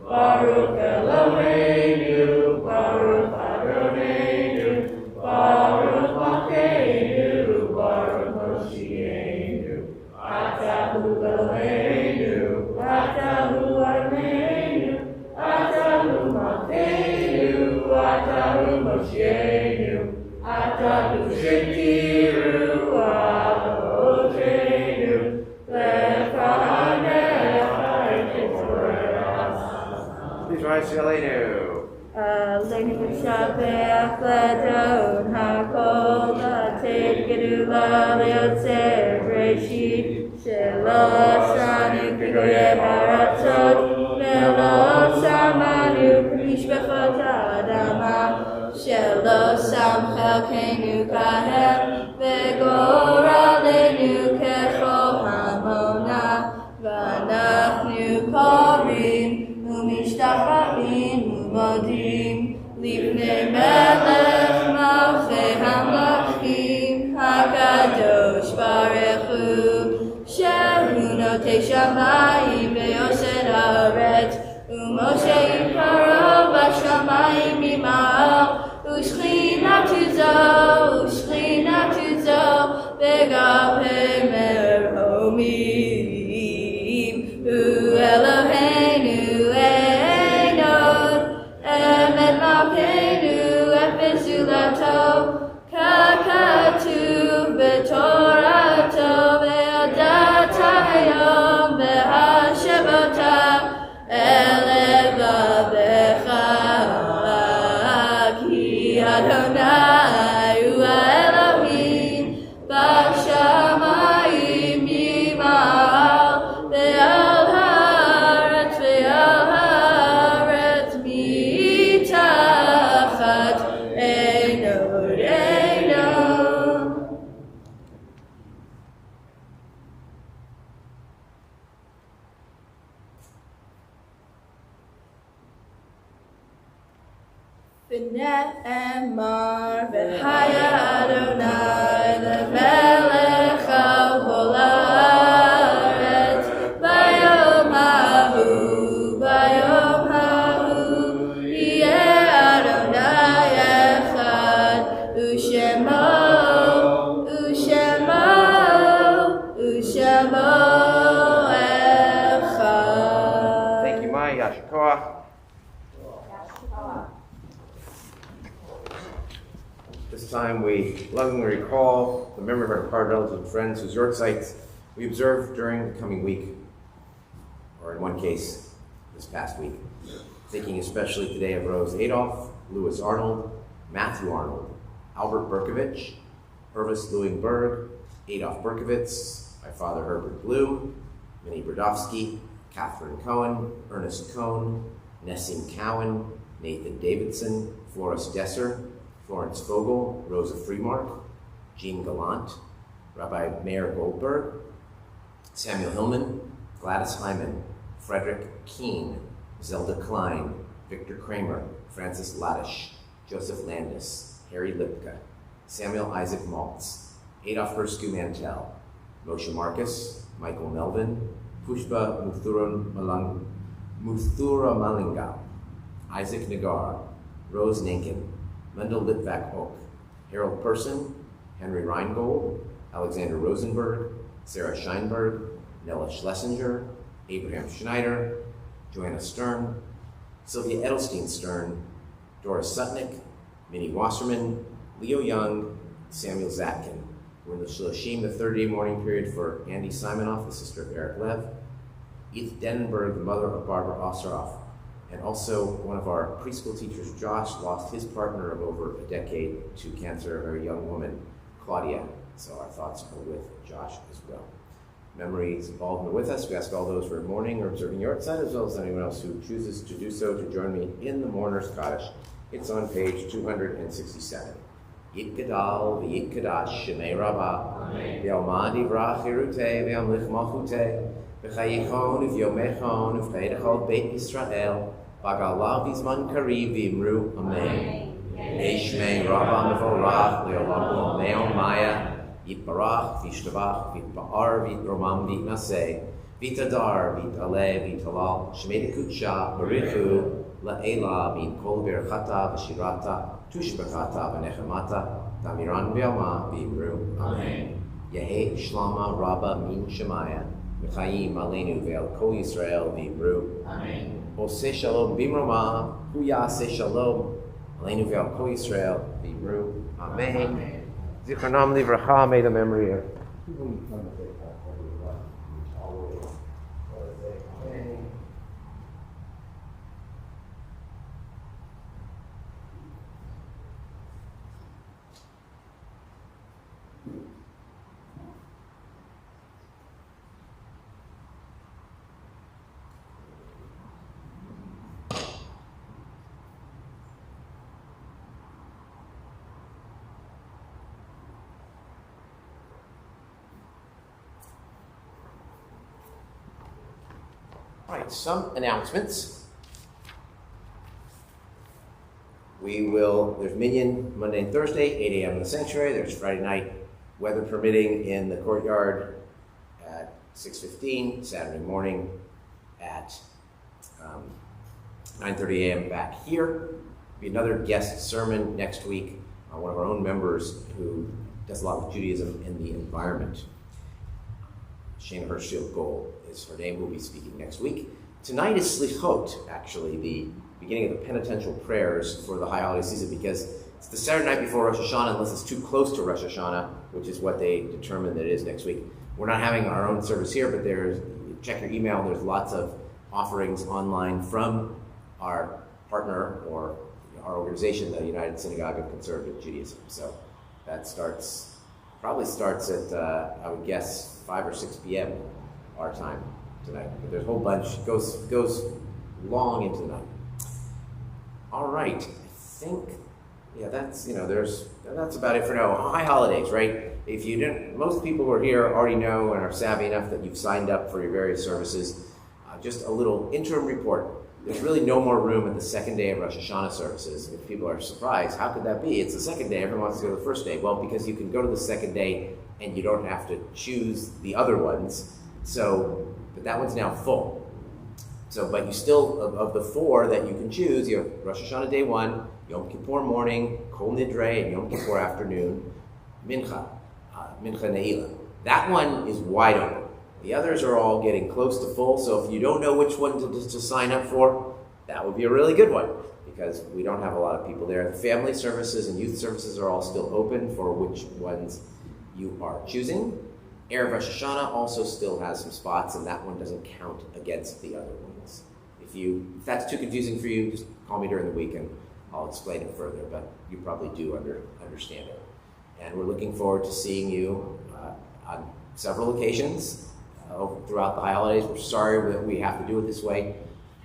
Baruch Eloheinu, Baruch Adonenu, Baruch Malkeinu, Baruch Moshienu, Atahu Eloheinu, Atahu Adonenu, Atahu Malkeinu, Atahu Moshienu, Atahu Shetiru, Avoteinu, Please rise to Aleinu. Aleinu Shabbat Ladon HaKol Lated Gedula Leotzer Reshit Shelo Sanu Kigoye Haratzot Velo Samanu Mishbechot Adama Shelo Sam Chelkeinu Kahem Vegoralenu Kechol Hamona V'anachnu Korim Umishtachaim Umodim Lifnei Melech Malchei Hamlachim HaKadosh Baruch Hu Shehu Notei Shamayim Ve'yosed Haaretz Umoshe Yiparo B'Shamayim Ima'al Ushchina Tuzo V'Gapei Merhomim Hu Eloheinu Einod Emet Malkeinu Efezulato Kakatu B'Torato Ve'adat Hayom Ve'Hashevota Eleva Becha Ki Adonai Hu Elohim B'Shamayim Yimal Ve'al Haaretz Mitachat Einod Einod. V'ne'emar v'haya Adonai lemelech al kol haaretz bayom hahu yeh Adonai echad u'shemo This time we lovingly recall the memory of our departed relatives and friends whose yortzites we observed during the coming week, or in one case, this past week. Thinking especially today of Rose Adolph, Louis Arnold, Matthew Arnold, Albert Berkovich, Irvis Lewingberg, Adolf Berkovitz, my father Herbert Blue, Minnie Brodowski, Catherine Cohen, Ernest Cohn, Nessim Cowan, Nathan Davidson, Floris Desser, Florence Vogel, Rosa Freemark, Jean Gallant, Rabbi Meir Goldberg, Samuel Hillman, Gladys Hyman, Frederick Keene, Zelda Klein, Victor Kramer, Francis Ladish, Joseph Landis, Harry Lipka, Samuel Isaac Maltz, Adolf Hersku Mantel, Moshe Marcus, Michael Melvin, Pushpa Muthura Malinga, Isaac Nagar, Rose Nankin, Mendel Litvak Oak, Harold Person, Henry Reingold, Alexander Rosenberg, Sarah Scheinberg, Nella Schlesinger, Abraham Schneider, Joanna Stern, Sylvia Edelstein Stern, Doris Sutnick, Minnie Wasserman, Leo Young, Samuel Zatkin. We're in the Shloshim, the 30-day mourning period for Andy Simonoff, the sister of Eric Lev, Edith Denenberg, the mother of Barbara Osseroff, and also one of our preschool teachers, Josh, lost his partner of over a decade to cancer, a very young woman, Claudia. So our thoughts are with Josh as well. Memories of all who are with us. We ask all those who are mourning or observing yortzeit, as well as anyone else who chooses to do so, to join me in the Mourner's Kaddish. It's on page 267. Yitgadal v'yitgadash shemei Rabbah v'yomad yivrach hirutei v'yamlich malchutei v'chayichon v'yomechon v'cheidachol beit Yisrael v'galav v'zman kariv v'imru amen. Yeshmei Rabbah mevorach le'olam le'om maya Yitbarach v'yishtabach v'yitba'ar v'yitromam v'yitnaseh v'yitadar v'yitaleh v'yitalal shemei dekutsha barichu la'ela v'yitkol berachata v'shirata Tushbachata v'nechemata, Tamiran v'yama v'imru, Amen. Yehe shlama rabba min shemaya, V'chayim aleinu ve'al kol Yisrael v'imru, Amen. Oseh shalom b'imroma, hu ya'aseh shalom, aleinu ve'al kol Yisrael v'imru, Amen. Zichronam livracha, may the memory of some announcements. There's Minyan Monday and Thursday, 8 a.m. in the sanctuary. There's Friday night, weather permitting, in the courtyard at 6:15. Saturday morning at 9:30 a.m. back here. There'll be another guest sermon next week. One of our own members who does a lot with Judaism and the environment. Shana Hirschfield Gold is her name, who will be speaking next week. Tonight is Slichot, actually, the beginning of the penitential prayers for the high holiday season, because it's the Saturday night before Rosh Hashanah, unless it's too close to Rosh Hashanah, which is what they determined that it is next week. We're not having our own service here, but check your email. There's lots of offerings online from our partner or our organization, the United Synagogue of Conservative Judaism. So that probably starts at, I would guess, 5 or 6 p.m. our time tonight. But there's a whole bunch, goes long into the night. All right, I think, that's about it for now. High holidays, right? If you didn't, most people who are here already know and are savvy enough that you've signed up for your various services. Just a little interim report. There's really no more room at the second day of Rosh Hashanah services. If people are surprised, how could that be? It's the second day, everyone wants to go to the first day. Well, because you can go to the second day and you don't have to choose the other ones. But that one's now full. But you still, of the 4 that you can choose, you have Rosh Hashanah day 1, Yom Kippur morning, Kol Nidre, and Yom Kippur afternoon, Mincha Ne'ilah. That one is wide open. The others are all getting close to full, so if you don't know which one to sign up for, that would be a really good one, because we don't have a lot of people there. The family services and youth services are all still open for which ones you are choosing. Erev Rosh Hashanah also still has some spots, and that one doesn't count against the other ones. If that's too confusing for you, just call me during the week and I'll explain it further, but you probably do understand it. And we're looking forward to seeing you on several occasions throughout the holidays. We're sorry that we have to do it this way,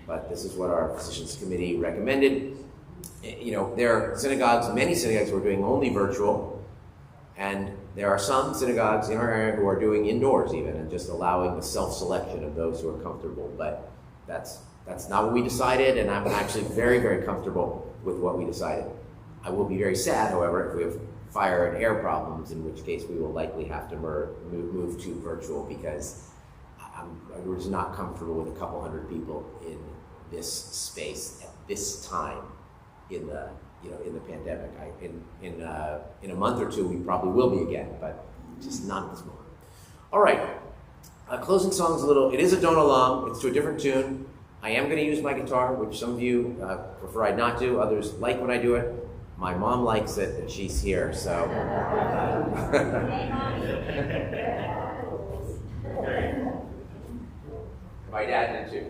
but this is what our Physicians Committee recommended. There are many synagogues who are doing only virtual, and there are some synagogues in our area who are doing indoors even, and just allowing the self-selection of those who are comfortable. But that's not what we decided, and I'm actually very, very comfortable with what we decided. I will be very sad, however, if we have fire and air problems, in which case we will likely have to move to virtual, because I was not comfortable with a couple hundred people in this space at this time in the pandemic. In a month or two we probably will be again, but just not at this moment. All right, closing song's it is a Don Olam. It's to a different tune. I am going to use my guitar, which some of you prefer I not do. Others like when I do it. My mom likes it, and she's here, so. My dad did too.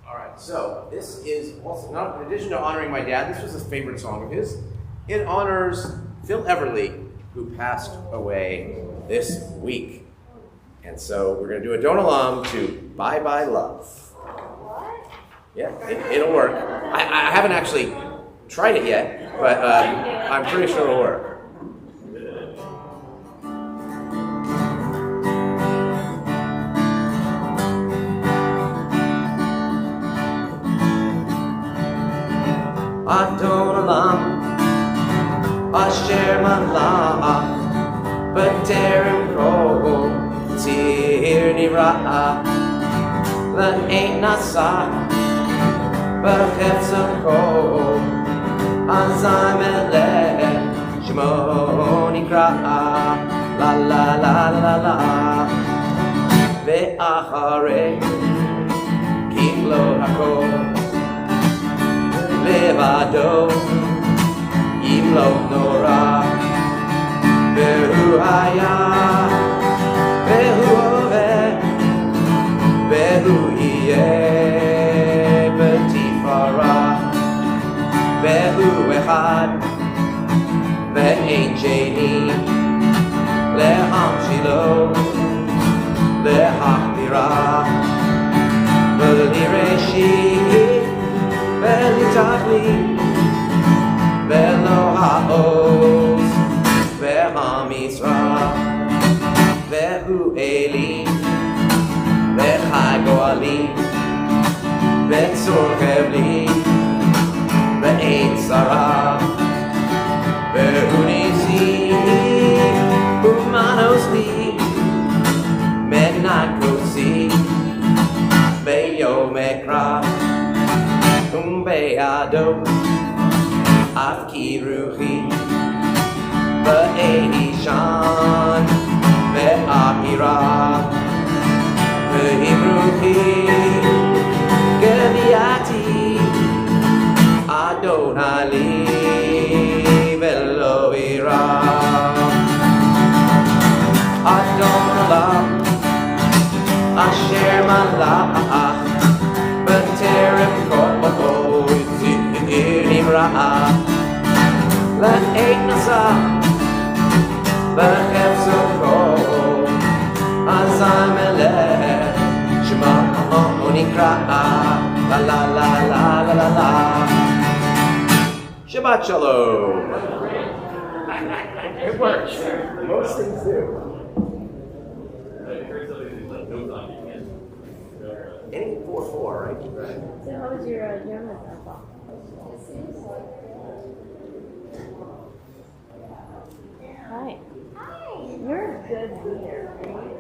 All right, so this is also, not in addition to honoring my dad, this was a favorite song of his. It honors Phil Everly, who passed away this week. And so we're going to do a Don Olam to Bye Bye Love. Yeah, it'll work. I haven't actually tried it yet, but I'm pretty sure it'll work. Adon Olam, Asher Malach, B'terem Kol Tzir Nirah, L'Ein Nasah, B'Chefzon Kol, Azai Melech, Shemo Nikra, La La La La La, Ve'acharei Kiflo Hakol, Levado, Yimlo Nora, Behu Haya, Behu Ove, Behu Iye, Betifara, Behu Echad, Ve'ein Sheni, Le'am Shilo, Le'achmira, Ve'lireshi, Ve'litachli, Ve'lo ha'oz, Ve'ha'misra, Ve'hu Eli, Ve'chai Goali, Ve'tzor Chevli, Ve'ein Sarah, Ve'hu Nisi, Umanos Li, Menakosi, Ve'yom Ekra, Be'ado, Afki Ruchi, Be'elishan, Be'ahira, Be'imruchi, Geviati, Adonali, Ve'loira, Adon Olam, Asher Malach, B'terem Kol Tzir Nirah, L'Ein Nasah, B'Chefzon Kol, Azai Melech, Shemo Nikra, La La La La La La La. Shabbat Shalom. It works. Most things do. Any 4/4, right? So how was your German football? Hi. You're a good leader, right?